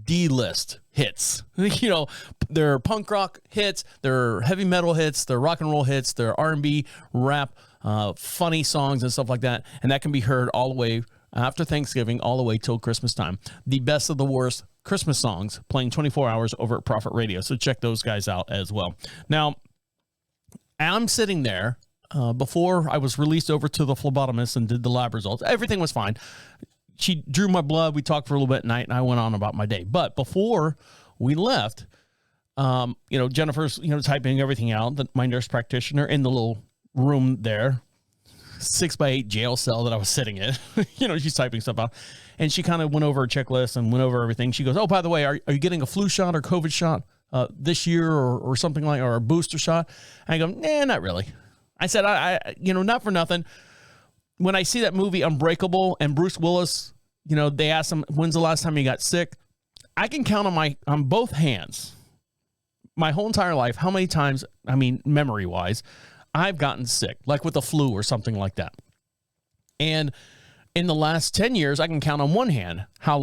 [SPEAKER 3] D-list hits. They're punk rock hits, they're heavy metal hits, they're rock and roll hits, they're R&B, rap, funny songs and stuff like that. And that can be heard all the way after Thanksgiving, all the way till Christmas time. The best of the worst Christmas songs playing 24 hours over at Prophet Radio. So check those guys out as well. Now, I'm sitting there. before I was released over to the phlebotomist and did the lab results. Everything was fine. She drew my blood. We talked for a little bit at night, and I went on about my day. But before we left, Jennifer's, typing everything out, my nurse practitioner in the little room there, 6x8 jail cell that I was sitting in. She's typing stuff out. And she kind of went over a checklist and went over everything. She goes, oh, by the way, are you getting a flu shot or COVID shot this year or something like, or a booster shot? And I go, nah, not really. I said, I not for nothing. When I see that movie Unbreakable and Bruce Willis, they asked him, when's the last time you got sick? I can count on both hands, my whole entire life, how many times, memory-wise, I've gotten sick, like with the flu or something like that. And in the last 10 years, I can count on one hand how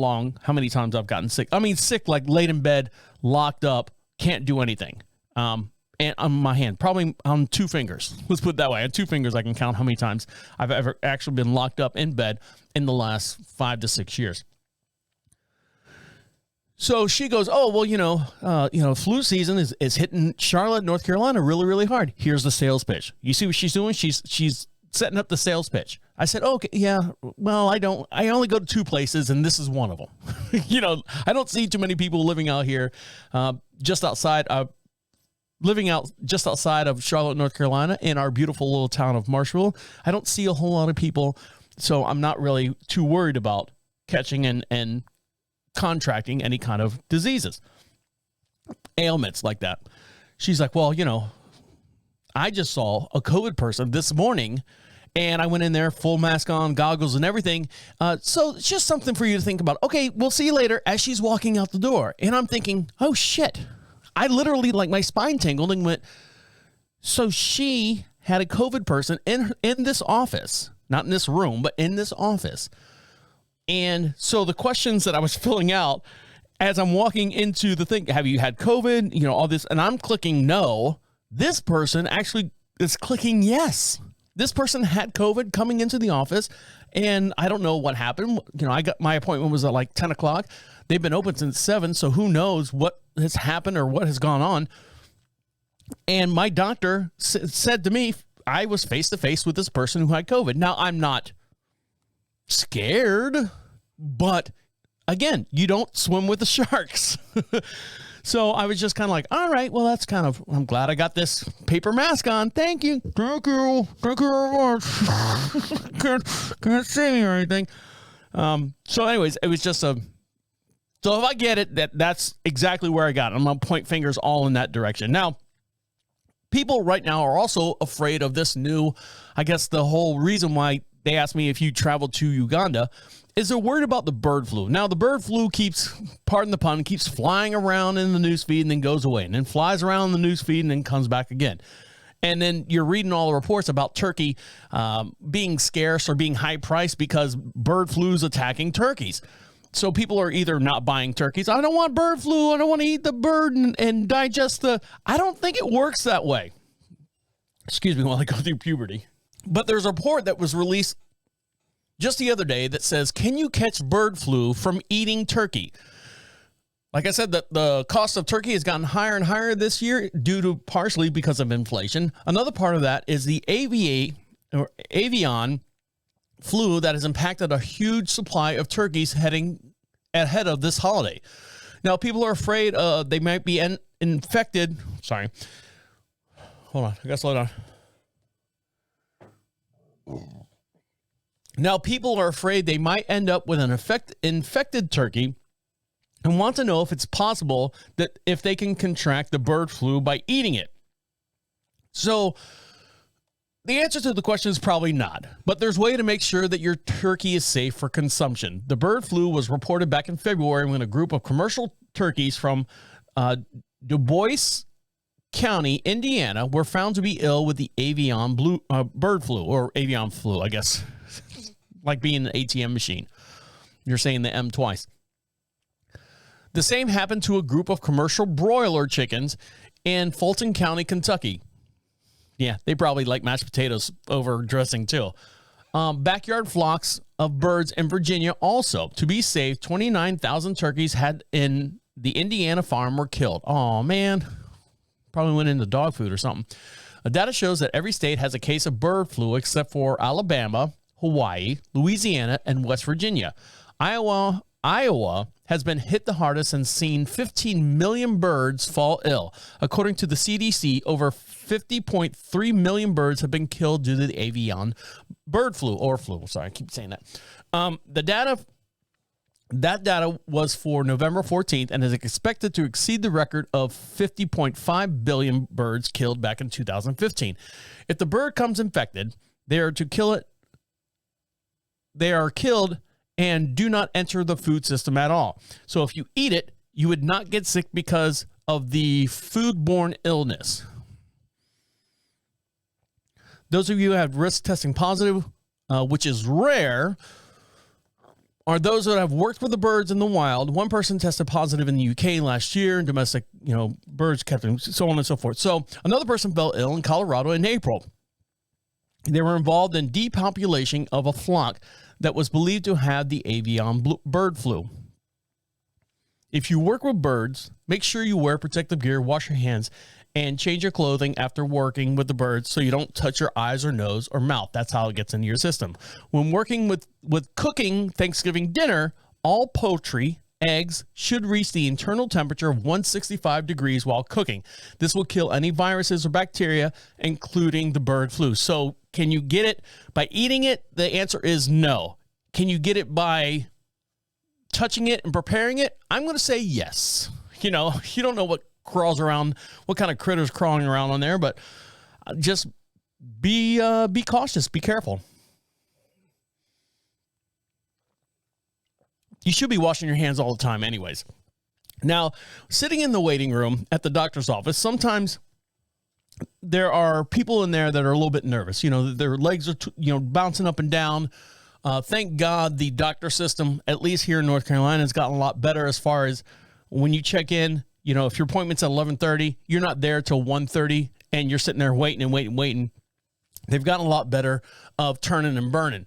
[SPEAKER 3] many times I've gotten sick. Sick, like laid in bed, locked up, can't do anything. And on my hand, probably on 2 fingers. Let's put it that way. On 2 fingers, I can count how many times I've ever actually been locked up in bed in the last 5 to 6 years. So she goes, oh, well, flu season is hitting Charlotte, North Carolina really, really hard. Here's the sales pitch. You see what she's doing? She's setting up the sales pitch. I said, okay, yeah, well, I only go to 2 places, and this is one of them. I don't see too many people living out here just outside of Charlotte, North Carolina, in our beautiful little town of Marshall. I don't see a whole lot of people, so I'm not really too worried about catching and contracting any kind of diseases, ailments like that. She's like, well, I just saw a COVID person this morning, and I went in there, full mask on, goggles and everything. So it's just something for you to think about. Okay, we'll see you later, as she's walking out the door. And I'm thinking, oh, shit. I literally, my spine tingled and went, so she had a COVID person in this office, not in this room, but in this office. And so the questions that I was filling out as I'm walking into the thing, have you had COVID? All this, and I'm clicking no. This person actually is clicking yes. This person had COVID coming into the office, and I don't know what happened. I got my appointment was at like 10 o'clock. They've been open since 7, so who knows what has happened or what has gone on. And my doctor said to me, I was face-to-face with this person who had COVID. Now, I'm not scared, but again, you don't swim with the sharks. So I was just kind of like, all right, well, I'm glad I got this paper mask on. Thank you. Thank you very much. can't see me or anything. So anyways, it was just so if I get it, that's exactly where I got it. I'm going to point fingers all in that direction. Now, people right now are also afraid of this new, I guess the whole reason why they asked me if you traveled to Uganda is they're worried about the bird flu. Now, the bird flu pardon the pun, keeps flying around in the newsfeed and then goes away, and then flies around in the newsfeed and then comes back again. And then you're reading all the reports about turkey being scarce or being high priced because bird flu is attacking turkeys. So people are either not buying turkeys. I don't want bird flu. I don't want to eat the bird and digest I don't think it works that way. Excuse me while I go through puberty. But there's a report that was released just the other day that says, can you catch bird flu from eating turkey? Like I said, the cost of turkey has gotten higher and higher this year due to partially because of inflation. Another part of that is the avian flu that has impacted a huge supply of turkeys heading ahead of this holiday. Now, people are afraid they might be infected. Sorry. Hold on. I got to slow down. Now, people are afraid they might end up with an infected turkey and want to know if it's possible that if they can contract the bird flu by eating it. So the answer to the question is probably not, but there's a way to make sure that your turkey is safe for consumption. The bird flu was reported back in February when a group of commercial turkeys from Du Bois County, Indiana, were found to be ill with the avian bird flu, or avian flu, I guess. Like being an ATM machine. You're saying the M twice. The same happened to a group of commercial broiler chickens in Fulton County, Kentucky. Yeah, they probably like mashed potatoes over dressing too. Backyard flocks of birds in Virginia also. To be safe, 29,000 turkeys had in the Indiana farm were killed. Oh, man. Probably went into dog food or something. The data shows that every state has a case of bird flu except for Alabama, Hawaii, Louisiana, and West Virginia. Iowa has been hit the hardest and seen 15 million birds fall ill. According to the CDC, over 50.3 million birds have been killed due to the avian bird flu, or flu. Sorry, I keep saying that. That data was for November 14th and is expected to exceed the record of 50.5 billion birds killed back in 2015. If the bird comes infected, they are killed and do not enter the food system at all. So if you eat it, you would not get sick because of the foodborne illness. Those of you who have risk testing positive, which is rare, are those that have worked with the birds in the wild. One person tested positive in the UK last year, and domestic, birds kept them, so on and so forth. So another person fell ill in Colorado in April. They were involved in depopulation of a flock that was believed to have the avian bird flu. If you work with birds, make sure you wear protective gear, wash your hands, and change your clothing after working with the birds so you don't touch your eyes or nose or mouth. That's how it gets into your system. When working with cooking Thanksgiving dinner, all poultry, eggs should reach the internal temperature of 165 degrees while cooking. This will kill any viruses or bacteria, including the bird flu. So can you get it by eating it? The answer is no. Can you get it by touching it and preparing it? I'm going to say yes. You don't know what crawls around, what kind of critters crawling around on there, but just be cautious, be careful. You should be washing your hands all the time anyways. Now, sitting in the waiting room at the doctor's office, sometimes there are people in there that are a little bit nervous. Their legs are, bouncing up and down. Thank God the doctor system, at least here in North Carolina, has gotten a lot better as far as when you check in. If your appointment's at 11:30, you're not there till 1:30, and you're sitting there waiting. They've gotten a lot better of turning and burning.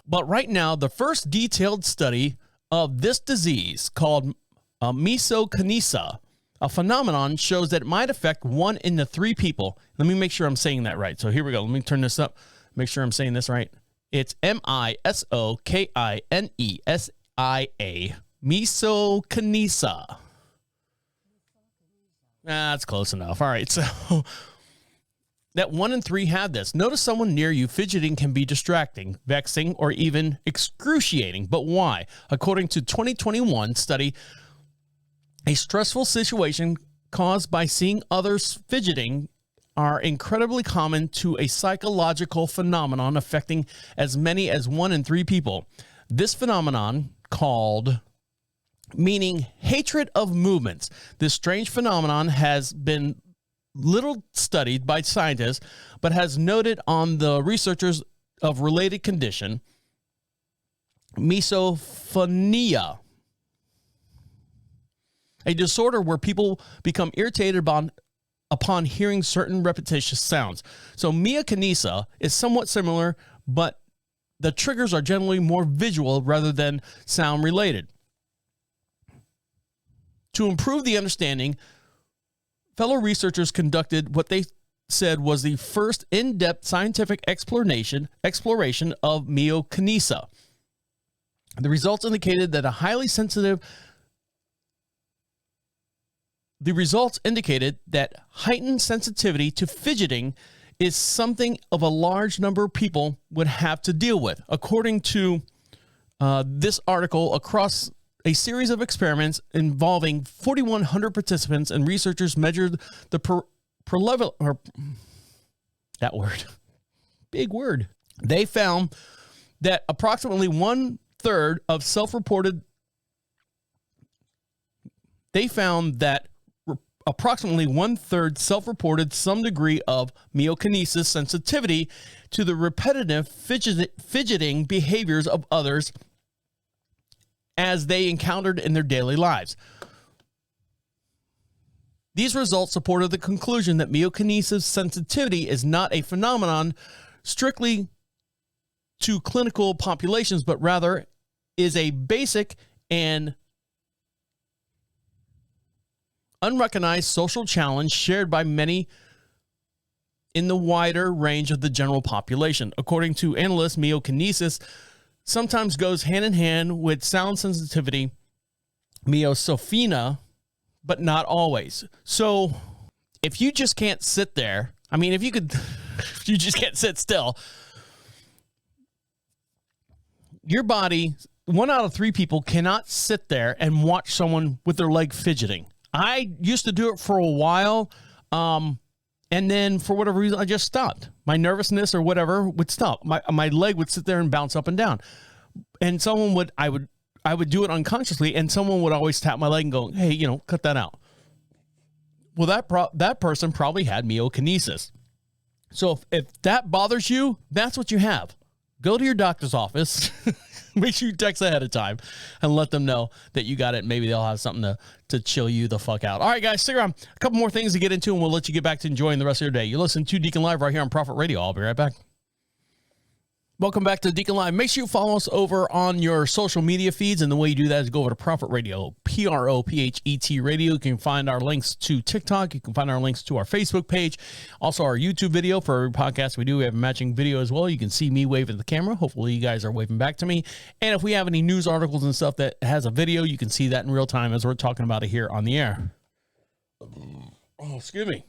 [SPEAKER 3] But right now, the first detailed study of this disease called mesokinesa, a phenomenon, shows that it might affect 1 in 3 people. Let me make sure I'm saying that right. So here we go. Let me turn this up. Make sure I'm saying this right. It's M-I-S-O-K-I-N-E-S-I-A. Mesokinesa. That's close enough. All right. So that 1 in 3 have this. Notice someone near you fidgeting can be distracting, vexing, or even excruciating. But why? According to 2021 study, a stressful situation caused by seeing others fidgeting are incredibly common to a psychological phenomenon affecting as many as 1 in 3 people. This phenomenon, called meaning hatred of movements. This strange phenomenon has been little studied by scientists, but has noted on the researchers of related condition, misophonia, a disorder where people become irritated upon hearing certain repetitious sounds. So mesokinesa is somewhat similar, but the triggers are generally more visual rather than sound related. To improve the understanding, fellow researchers conducted what they said was the first in-depth scientific exploration of mesokinesa. The results indicated that heightened sensitivity to fidgeting is something of a large number of people would have to deal with. According to this article, across a series of experiments involving 4,100 participants, and researchers measured the that word, big word. They found that approximately one-third self-reported some degree of mesokinesis sensitivity to the repetitive fidgeting behaviors of others as they encountered in their daily lives. These results supported the conclusion that mesokinesis sensitivity is not a phenomenon strictly to clinical populations, but rather is a basic and unrecognized social challenge shared by many in the wider range of the general population. According to analysts, myokinesis sometimes goes hand in hand with sound sensitivity, myosophenia, but not always. So if you just can't sit there, I mean, if you just can't sit still, your body, 1 out of 3 people cannot sit there and watch someone with their leg fidgeting. I used to do it for a while, and then for whatever reason, I just stopped. My nervousness or whatever would stop. My leg would sit there and bounce up and down. And I would do it unconsciously, and someone would always tap my leg and go, hey, cut that out. Well, that person probably had myokinesis. So if that bothers you, that's what you have. Go to your doctor's office. Make sure you text ahead of time and let them know that you got it. Maybe they'll have something to chill you the fuck out. All right, guys, stick around. A couple more things to get into, and we'll let you get back to enjoying the rest of your day. You listen to Deacon Live right here on Prophet Radio. I'll be right back. Welcome back to Deacon Live. Make sure you follow us over on your social media feeds, and the way you do that is go over to Prophet Radio, Prophet Radio. You can find our links to TikTok. You can find our links to our Facebook page. Also, our YouTube video for every podcast we do. We have a matching video as well. You can see me waving at the camera. Hopefully, you guys are waving back to me. And if we have any news articles and stuff that has a video, you can see that in real time as we're talking about it here on the air. Oh, excuse me.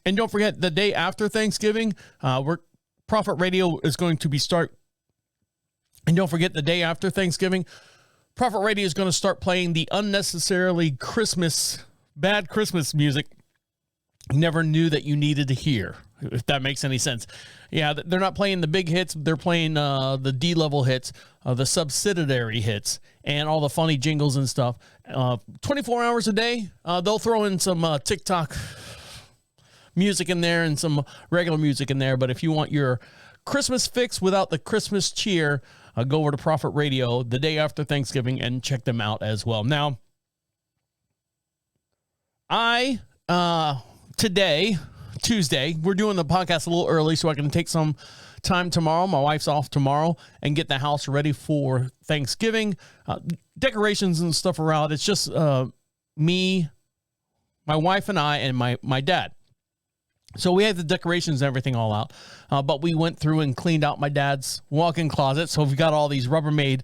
[SPEAKER 3] And don't forget, the day after Thanksgiving, Prophet Radio is going to be and don't forget, the day after Thanksgiving, Prophet Radio is going to start playing the unnecessarily bad Christmas music you never knew that you needed to hear, if that makes any sense. Yeah, they're not playing the big hits. They're playing the D-level hits, the subsidiary hits, and all the funny jingles and stuff. 24 hours a day, they'll throw in some TikTok music in there and some regular music in there. But if you want your Christmas fix without the Christmas cheer, go over to Prophet Radio the day after Thanksgiving and check them out as well. Now, today, Tuesday, we're doing the podcast a little early so I can take some time tomorrow. My wife's off tomorrow, and get the house ready for Thanksgiving. Decorations and stuff around. It's just me, my wife, and I, and my dad. So we had the decorations and everything all out, but we went through and cleaned out my dad's walk-in closet. So we've got all these Rubbermaid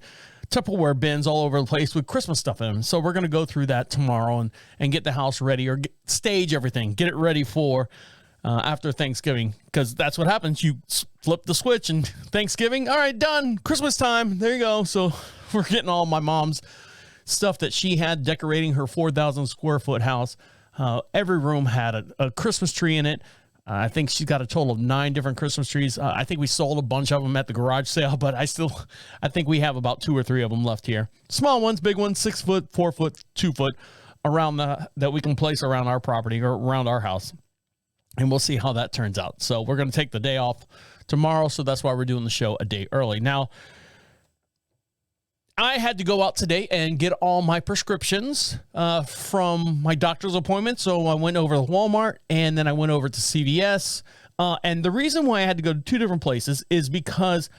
[SPEAKER 3] Tupperware bins all over the place with Christmas stuff in them. So we're going to go through that tomorrow and get the house ready, or stage everything, get it ready for after Thanksgiving, because that's what happens. You flip the switch and Thanksgiving, all right, done, Christmas time, there you go. So we're getting all my mom's stuff that she had decorating her 4,000 square foot house. Every room had a Christmas tree in it. I think she's got a total of 9 different Christmas trees. I think we sold a bunch of them at the garage sale, but I think we have about 2 or 3 of them left here. Small ones, big ones, 6 foot, 4 foot, 2 foot, around that we can place around our property or around our house. And we'll see how that turns out. So we're going to take the day off tomorrow. So that's why we're doing the show a day early. Now, I had to go out today and get all my prescriptions from my doctor's appointment. So I went over to Walmart, and then I went over to CVS. And the reason why I had to go to 2 different places is because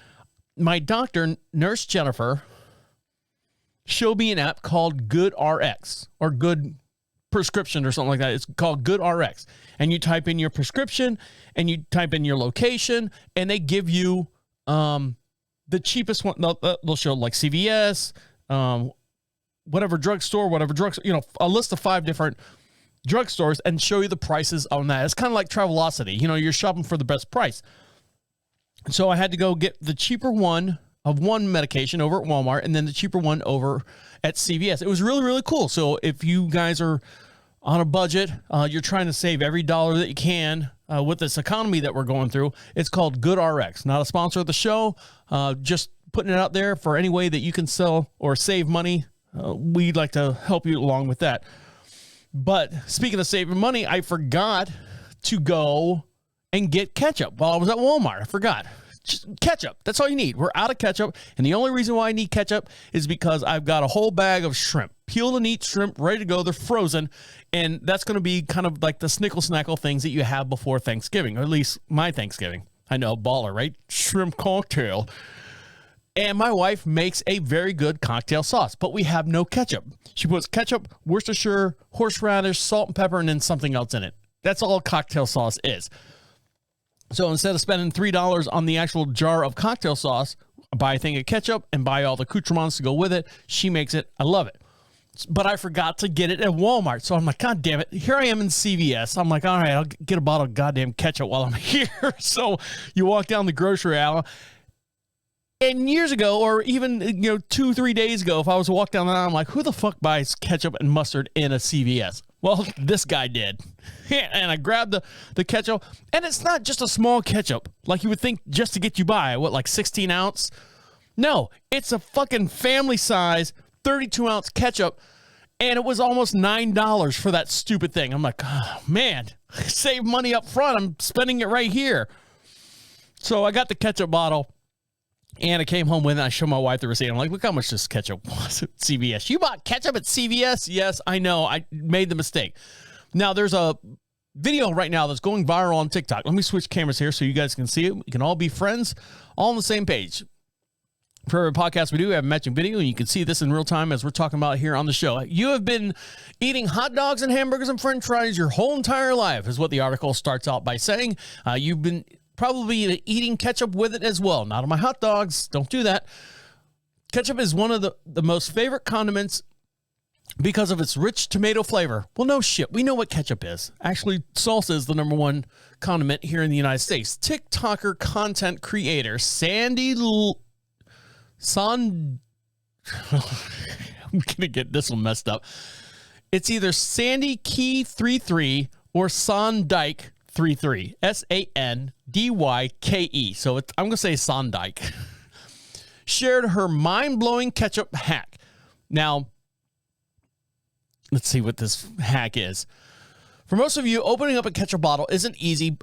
[SPEAKER 3] my doctor, Nurse Jennifer, showed me an app called Good RX, or Good Prescription, or something like that. It's called Good RX. And you type in your prescription and you type in your location, and they give you the cheapest one. They'll show like CVS, whatever drugstore, a list of 5 different drugstores, and show you the prices on that. It's kind of like Travelocity. You're shopping for the best price. So I had to go get the cheaper one of one medication over at Walmart, and then the cheaper one over at CVS. It was really, really cool. So if you guys are on a budget, you're trying to save every dollar that you can with this economy that we're going through, it's called Good RX. Not a sponsor of the show, just putting it out there for any way that you can sell or save money. We'd like to help you along with that. But speaking of saving money, I forgot to go and get ketchup while I was at Walmart. I forgot. Just ketchup. That's all you need. We're out of ketchup. And the only reason why I need ketchup is because I've got a whole bag of shrimp, peeled and eat shrimp, ready to go. They're frozen. And that's going to be kind of like the snickle snackle things that you have before Thanksgiving, or at least my Thanksgiving. I know, baller, right? Shrimp cocktail. And my wife makes a very good cocktail sauce, but we have no ketchup. She puts ketchup, Worcestershire, horseradish, salt and pepper, and then something else in it. That's all cocktail sauce is. So instead of spending $3 on the actual jar of cocktail sauce, I buy a thing of ketchup and buy all the accoutrements to go with it. She makes it. I love it. But I forgot to get it at Walmart. So I'm like, God damn it. Here I am in CVS. I'm like, all right, I'll get a bottle of goddamn ketchup while I'm here. So you walk down the grocery aisle. And years ago, or even 2-3 days ago, if I was to walk down the aisle, I'm like, who the fuck buys ketchup and mustard in a CVS? Well, this guy did. And I grabbed the ketchup. And it's not just a small ketchup like you would think just to get you by. What, like 16 ounce? No, it's a fucking family size 32 ounce ketchup. And it was almost $9 for that stupid thing. I'm like, oh, man, save money up front. I'm spending it right here. So I got the ketchup bottle. And I came home with it, and I showed my wife the receipt. I'm like, look how much this ketchup was at CVS. You bought ketchup at CVS? Yes, I know. I made the mistake. Now, there's a video right now that's going viral on TikTok. Let me switch cameras here so you guys can see it. We can all be friends, all on the same page. For every podcast we do, we have a matching video, and you can see this in real time as we're talking about here on the show. You have been eating hot dogs and hamburgers and french fries your whole entire life, is what the article starts out by saying. You've been probably eating ketchup with it as well. Not on my hot dogs. Don't do that. Ketchup is one of the most favorite condiments because of its rich tomato flavor. Well, no shit. We know what ketchup is. Actually, salsa is the number one condiment here in the United States. TikToker content creator Sandy I'm going to get this one messed up. It's either Sandy Key 33 or Sondyke 33. Sandyke. So I'm going to say Sondyke. Shared her mind-blowing ketchup hack. Now, let's see what this hack is. For most of you, opening up a ketchup bottle isn't easy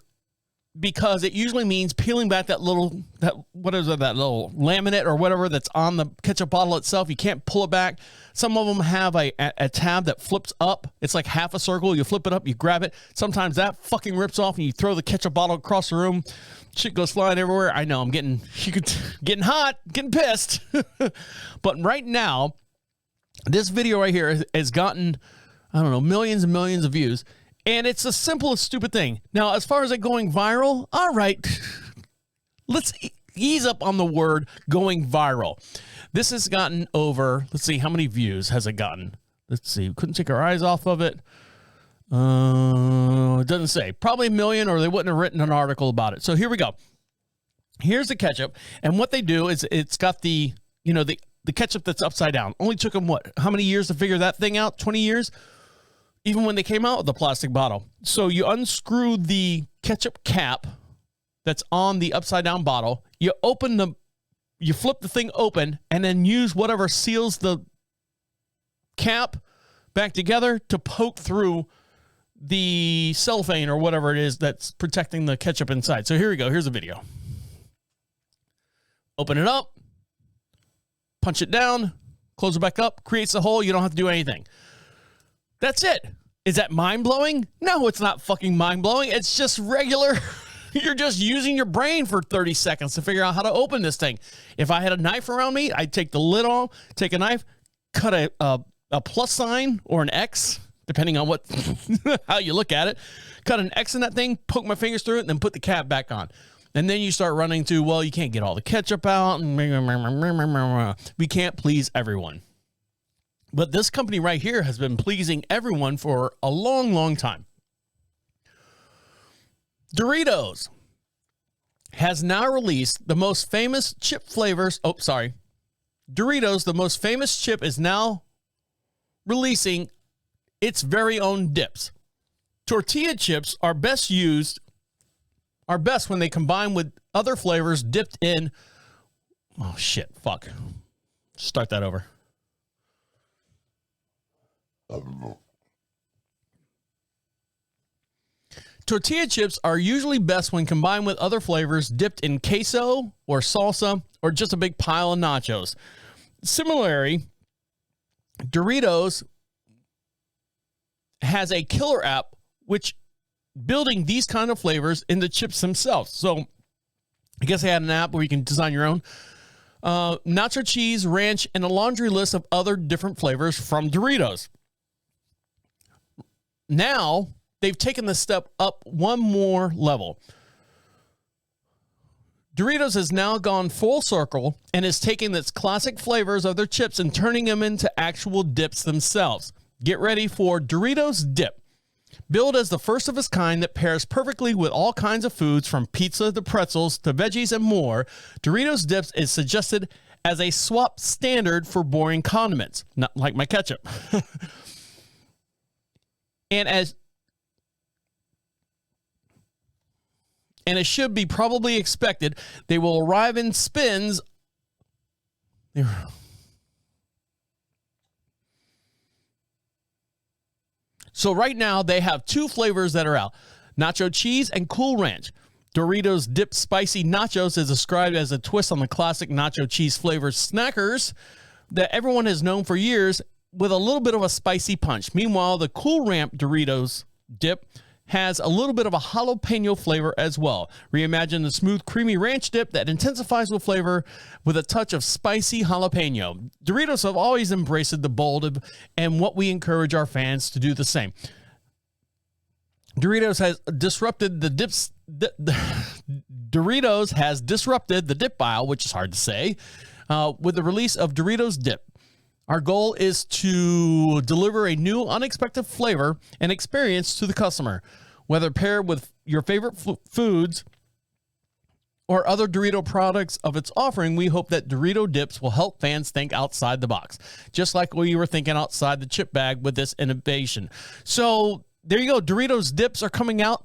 [SPEAKER 3] because it usually means peeling back that little laminate or whatever that's on the ketchup bottle itself. You can't pull it back. Some of them have a tab that flips up. It's like half a circle. You flip it up, you grab it. Sometimes that fucking rips off and you throw the ketchup bottle across the room. Shit goes flying everywhere. I know, I'm getting hot, getting pissed. But right now, this video right here has gotten, I don't know, millions and millions of views. And it's the simplest stupid thing. Now, as far as it going viral, all right, let's ease up on the word going viral. This has gotten over, let's see, how many views has it gotten? Let's see, couldn't take our eyes off of it. It doesn't say. Probably 1 million, or they wouldn't have written an article about it. So here we go. Here's the ketchup. And what they do is it's got the ketchup that's upside down. Only took them, how many years to figure that thing out? 20 years? Even when they came out with the plastic bottle. So you unscrew the ketchup cap that's on the upside down bottle. You flip the thing open and then use whatever seals the cap back together to poke through the cellophane or whatever it is that's protecting the ketchup inside. So here we go. Here's a video. Open it up, punch it down, close it back up, creates a hole. You don't have to do anything. That's it. Is that mind-blowing? No, it's not fucking mind-blowing. It's just regular. You're just using your brain for 30 seconds to figure out how to open this thing. If I had a knife around me, I'd take the lid off, take a knife, cut a plus sign or an X, depending on how you look at it. Cut an X in that thing, poke my fingers through it, and then put the cap back on. And then you start running to, well, you can't get all the ketchup out. We can't please everyone. But this company right here has been pleasing everyone for a long, long time. Doritos has now released the most famous chip flavors. Oh, sorry. Doritos, the most famous chip, is now releasing its very own dips. Tortilla chips are best when they combine with other flavors dipped in. Oh, shit. Fuck. Start that over. Tortilla chips are usually best when combined with other flavors dipped in queso or salsa or just a big pile of nachos. Similarly, Doritos has a killer app which building these kind of flavors in the chips themselves. So I guess they had an app where you can design your own. nacho cheese, ranch, and a laundry list of other different flavors from Doritos. Now, they've taken the step up one more level. Doritos has now gone full circle and is taking its classic flavors of their chips and turning them into actual dips themselves. Get ready for Doritos Dip. Billed as the first of its kind that pairs perfectly with all kinds of foods from pizza to pretzels to veggies and more, Doritos Dips is suggested as a swap standard for boring condiments, not like my ketchup. And as should be probably expected, they will arrive in spins. So right now they have two flavors that are out: nacho cheese and Cool Ranch. Doritos Dip Spicy Nachos is described as a twist on the classic nacho cheese flavored snackers that everyone has known for years, with a little bit of a spicy punch. Meanwhile, the Cool Ranch Doritos Dip has a little bit of a jalapeno flavor as well. Reimagine the smooth, creamy ranch dip that intensifies with flavor with a touch of spicy jalapeno. Doritos have always embraced the bold, and what we encourage our fans to do the same. Doritos has disrupted the dips. Doritos has disrupted the dip aisle, which is hard to say, with the release of Doritos Dip. Our goal is to deliver a new, unexpected flavor and experience to the customer. Whether paired with your favorite foods or other Dorito products of its offering, we hope that Dorito Dips will help fans think outside the box, just like we were thinking outside the chip bag with this innovation. So there you go. Doritos Dips are coming out.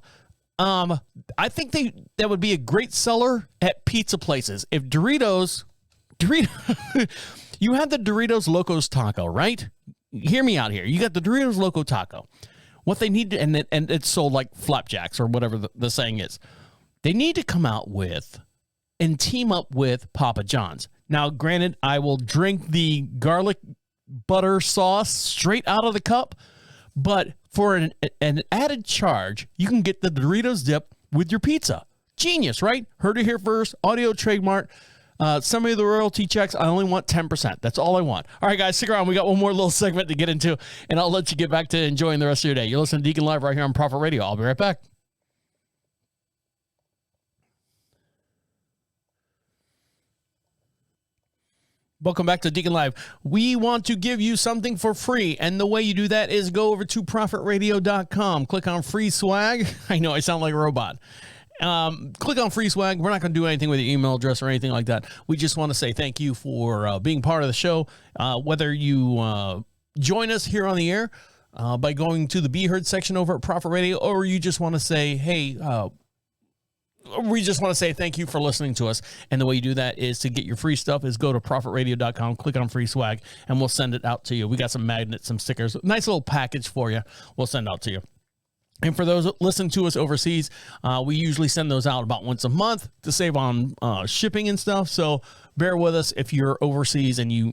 [SPEAKER 3] I think that would be a great seller at pizza places. If Doritos you have the Doritos Locos Taco, right? Hear me out here. You got the Doritos Loco Taco. What they need to, and it's sold like flapjacks or whatever the saying is. They need to come out with and team up with Papa John's. Now, granted, I will drink the garlic butter sauce straight out of the cup, but for an added charge, you can get the Doritos Dip with your pizza. Genius, right? Heard it here first. Audio trademark. Some of the royalty checks, I only want 10%. That's all I want. All right, guys, stick around. We got one more little segment to get into, and I'll let you get back to enjoying the rest of your day. You're listening to Deacon Live right here on Prophet Radio. I'll be right back. Welcome back to Deacon Live. We want to give you something for free, and the way you do that is go over to ProphetRadio.com. Click on free swag. I know I sound like a robot. Click on free swag. We're not going to do anything with your email address or anything like that. We just want to say thank you for being part of the show. Whether you join us here on the air by going to the Be Heard section over at Prophet Radio, or you just want to say, hey, we just want to say thank you for listening to us. And the way you do that is to get your free stuff is go to ProphetRadio.com, click on free swag, and we'll send it out to you. We got some magnets, some stickers, nice little package for you. We'll send out to you. And for those that listen to us overseas, we usually send those out about once a month to save on shipping and stuff. So bear with us if you're overseas and you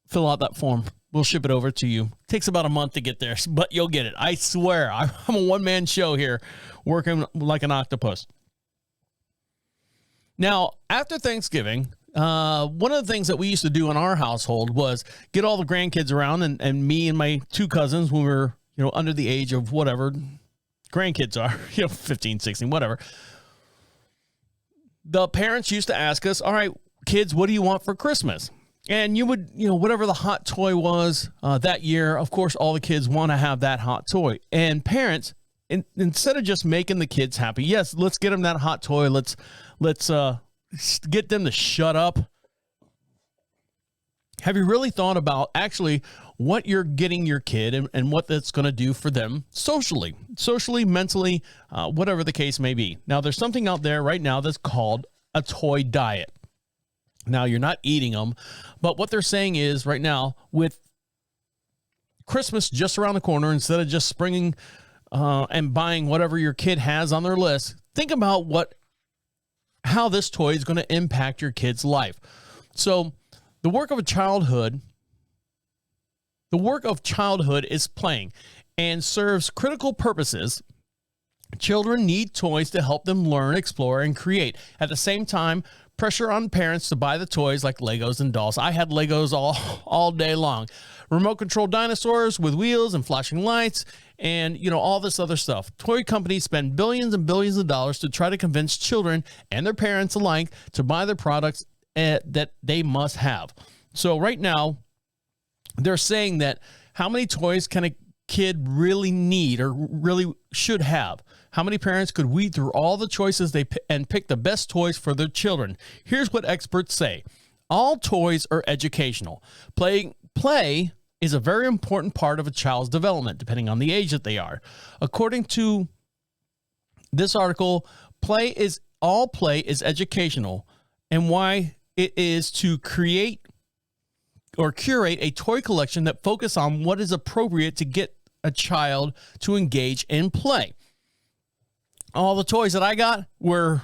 [SPEAKER 3] fill out that form. We'll ship it over to you. Takes about a month to get there, but you'll get it. I swear. I'm a one-man show here working like an octopus. Now, after Thanksgiving, one of the things that we used to do in our household was get all the grandkids around, and me and my two cousins, when we were under the age of whatever grandkids are, 15, 16, whatever. The parents used to ask us, all right, kids, what do you want for Christmas? And you would, whatever the hot toy was that year, of course, all the kids want to have that hot toy. And parents, instead of just making the kids happy, yes, let's get them that hot toy. Let's get them to shut up. Have you really thought about actually what you're getting your kid and what that's going to do for them socially, mentally, whatever the case may be? Now, there's something out there right now that's called a toy diet. Now, you're not eating them, but what they're saying is right now, with Christmas just around the corner, instead of just springing and buying whatever your kid has on their list, think about how this toy is going to impact your kid's life. So the work of childhood is playing and serves critical purposes Children need toys to help them learn, explore, and create. At the same time, pressure on parents to buy the toys like Legos and dolls. I had Legos all day long. Remote control dinosaurs with wheels and flashing lights and, all this other stuff. Toy companies spend billions and billions of dollars to try to convince children and their parents alike to buy their products that they must have. So right now, they're saying that how many toys can a kid really need or really should have? How many parents could weed through all the choices and pick the best toys for their children? Here's what experts say. All toys are educational. Play is a very important part of a child's development, depending on the age that they are. According to this article, all play is educational, and why it is to create or curate a toy collection that focus on what is appropriate to get a child to engage in play. All the toys that I got were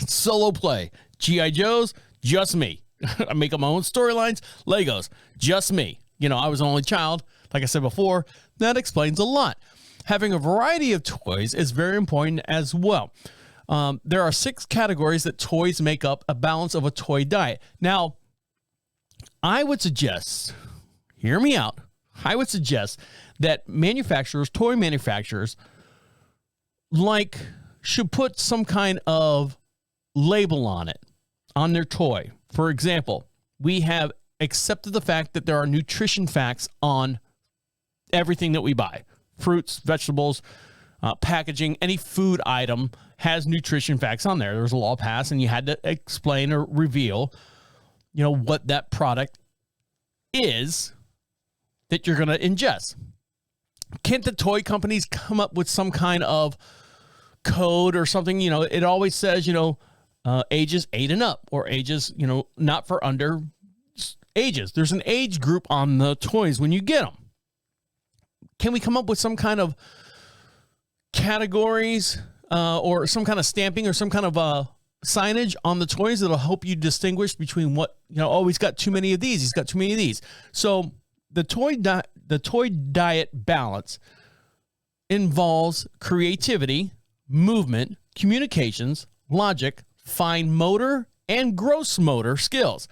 [SPEAKER 3] solo play. G.I. Joes, just me. I make up my own storylines. Legos, just me. I was an only child. Like I said before, that explains a lot. Having a variety of toys is very important as well. There are 6 categories that toys make up a balance of a toy diet. Now, I would suggest, hear me out, I would suggest that toy manufacturers, should put some kind of label on it, on their toy. For example, we have accepted the fact that there are nutrition facts on everything that we buy. Fruits, vegetables, packaging, any food item has nutrition facts on there. There was a law passed and you had to explain or reveal, what that product is that you're going to ingest. Can't the toy companies come up with some kind of code or something? It always says, ages 8 and up, or ages, not for under ages. There's an age group on the toys when you get them. Can we come up with some kind of categories or some kind of stamping or some kind of signage on the toys that'll help you distinguish between what, he's got too many of these, he's got too many of these. So the toy diet balance involves creativity, movement, communications, logic, fine motor, and gross motor skills.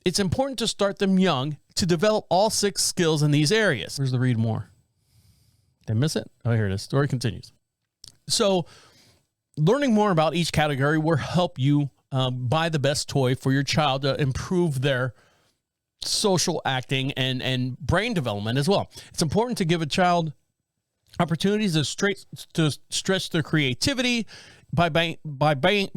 [SPEAKER 3] It's important to start them young to develop all 6 skills in these areas. Where's the read more? Did I miss it? Oh, here it is. Story continues. So learning more about each category will help you buy the best toy for your child to improve their social acting and brain development as well. It's important to give a child opportunities to stretch their creativity by buying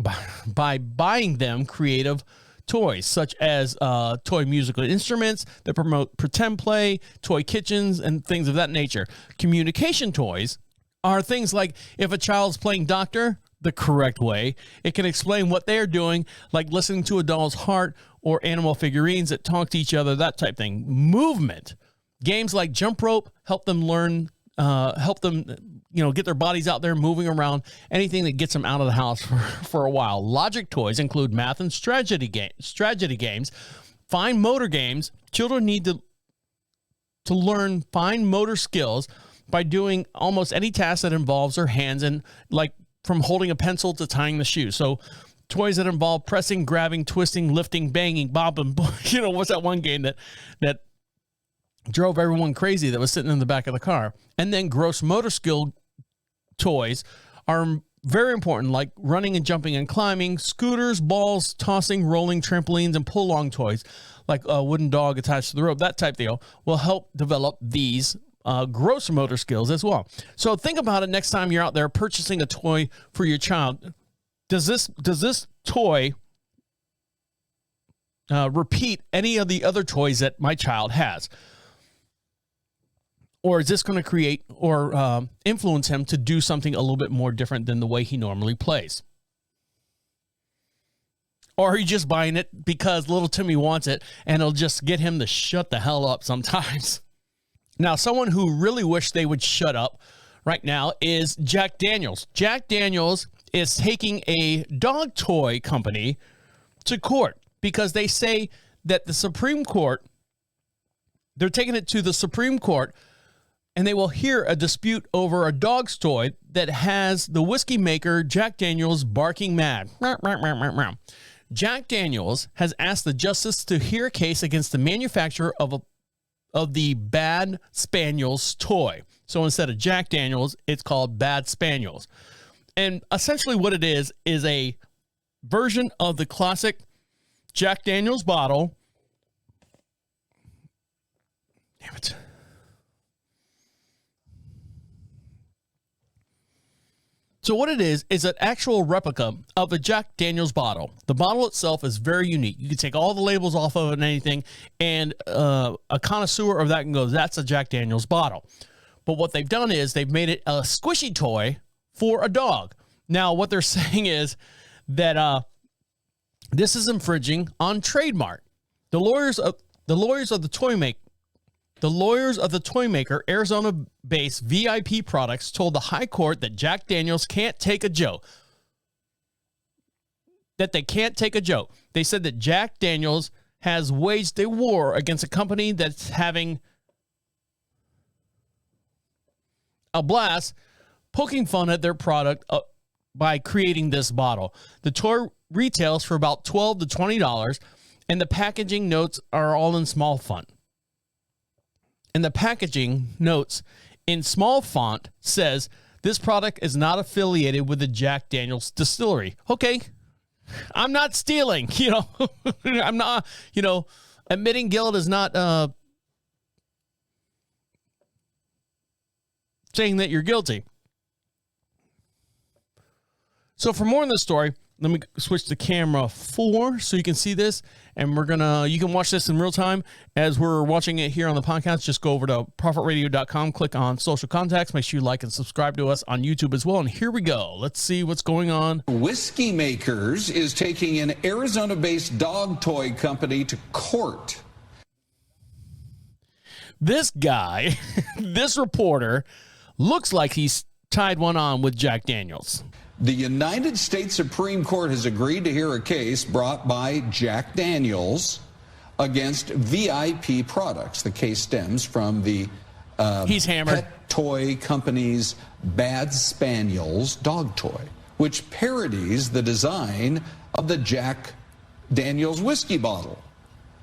[SPEAKER 3] them creative toys, such as toy musical instruments that promote pretend play, toy kitchens, and things of that nature. Communication toys are things like if a child's playing doctor the correct way, it can explain what they're doing, like listening to a doll's heart or animal figurines that talk to each other, that type thing. Movement. Games like jump rope help them learn, get their bodies out there moving around, anything that gets them out of the house for a while. Logic toys include math and strategy games. Fine motor games. Children need to learn fine motor skills by doing almost any task that involves their hands, and like from holding a pencil to tying the shoe. So toys that involve pressing, grabbing, twisting, lifting, banging, bobbing. What's that one game that drove everyone crazy that was sitting in the back of the car? And then gross motor skill toys are very important, like running and jumping and climbing, scooters, balls, tossing, rolling, trampolines, and pull-along toys, like a wooden dog attached to the rope, that type deal, will help develop these gross motor skills as well. So think about it next time you're out there purchasing a toy for your child. Does this toy repeat any of the other toys that my child has? Or is this going to create or influence him to do something a little bit more different than the way he normally plays? Or are you just buying it because little Timmy wants it and it'll just get him to shut the hell up sometimes? Now, someone who really wish they would shut up right now is Jack Daniels. Jack Daniels is taking a dog toy company to court because they say that the Supreme Court, they're taking it to the Supreme Court and they will hear a dispute over a dog's toy that has the whiskey maker Jack Daniels barking mad. Jack Daniels has asked the justice to hear a case against the manufacturer of the Bad Spaniels toy. So instead of Jack Daniels, it's called Bad Spaniels. And essentially what it is a version of the classic Jack Daniels bottle. Damn it. So what it is an actual replica of a Jack Daniels bottle. The bottle itself is very unique. You can take all the labels off of it and anything, and a connoisseur of that can go, that's a Jack Daniels bottle. But what they've done is they've made it a squishy toy for a dog. Now, what they're saying is that this is infringing on trademark. The lawyers of the toy maker, Arizona-based VIP Products, told the high court that Jack Daniels can't take a joke. They said that Jack Daniels has waged a war against a company that's having a blast poking fun at their product by creating this bottle. The toy retails for about $12 to $20, and the packaging notes are all in small font. And the packaging notes in small font says, this product is not affiliated with the Jack Daniels distillery. Okay, I'm not stealing, I'm not, admitting guilt is not saying that you're guilty. So for more on this story, let me switch to camera 4 so you can see this. And you can watch this in real time as we're watching it here on the podcast. Just go over to profitradio.com, click on social contacts. Make sure you like and subscribe to us on YouTube as well. And here we go. Let's see what's going on.
[SPEAKER 7] Whiskey Makers is taking an Arizona-based dog toy company to court.
[SPEAKER 3] This guy, this reporter, looks like he's tied one on with Jack Daniels.
[SPEAKER 7] The United States Supreme Court has agreed to hear a case brought by Jack Daniels against VIP Products. The case stems from the
[SPEAKER 3] he's hammered.
[SPEAKER 7] pet toy company's Bad Spaniels dog toy, which parodies the design of the Jack Daniels whiskey bottle.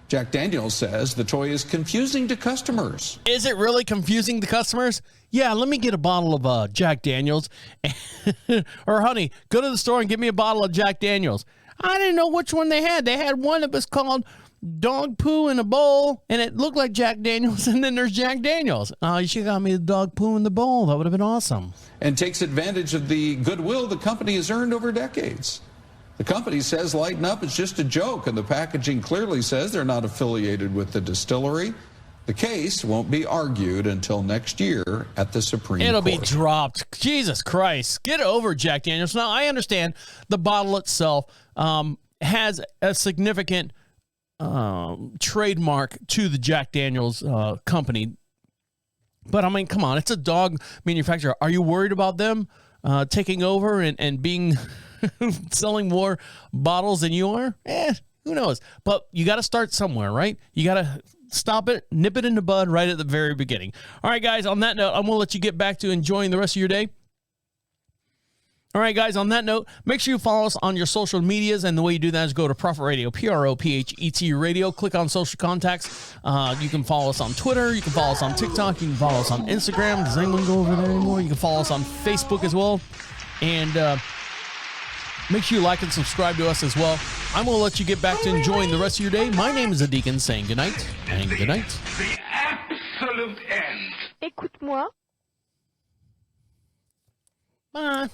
[SPEAKER 7] Jack Daniels says the toy is confusing to customers.
[SPEAKER 3] Is it really confusing to customers? Yeah, let me get a bottle of Jack Daniels. Or, honey, go to the store and get me a bottle of Jack Daniels. I didn't know which one they had. They had one that was called Dog Poo in a Bowl, and it looked like Jack Daniels, and then there's Jack Daniels. Oh, you should have got me the Dog Poo in the Bowl. That would have been awesome.
[SPEAKER 7] And takes advantage of the goodwill the company has earned over decades. The company says, lighten up, it's just a joke, and the packaging clearly says they're not affiliated with the distillery. The case won't be argued until next year at the Supreme Court.
[SPEAKER 3] It'll be dropped. Jesus Christ. Get over Jack Daniels. Now, I understand the bottle itself has a significant trademark to the Jack Daniels company. But, I mean, come on. It's a dog manufacturer. Are you worried about them taking over and being selling more bottles than you are? Who knows? But you got to start somewhere, right? You got to stop it, nip it in the bud right at the very beginning. All right, guys, on that note, I'm going to let you get back to enjoying the rest of your day. All right, guys, on that note, make sure you follow us on your social medias, and the way you do that is go to Prophet Radio, PROPHET Radio. Click on social contacts. You can follow us on Twitter. You can follow us on TikTok. You can follow us on Instagram. Does anyone go over there anymore? You can follow us on Facebook as well. And make sure you like and subscribe to us as well. I'm going to let you get back to enjoying the rest of your day. My name is the Deacon, saying goodnight and goodnight.
[SPEAKER 6] The absolute end.
[SPEAKER 8] Écoute-moi.
[SPEAKER 3] Bye.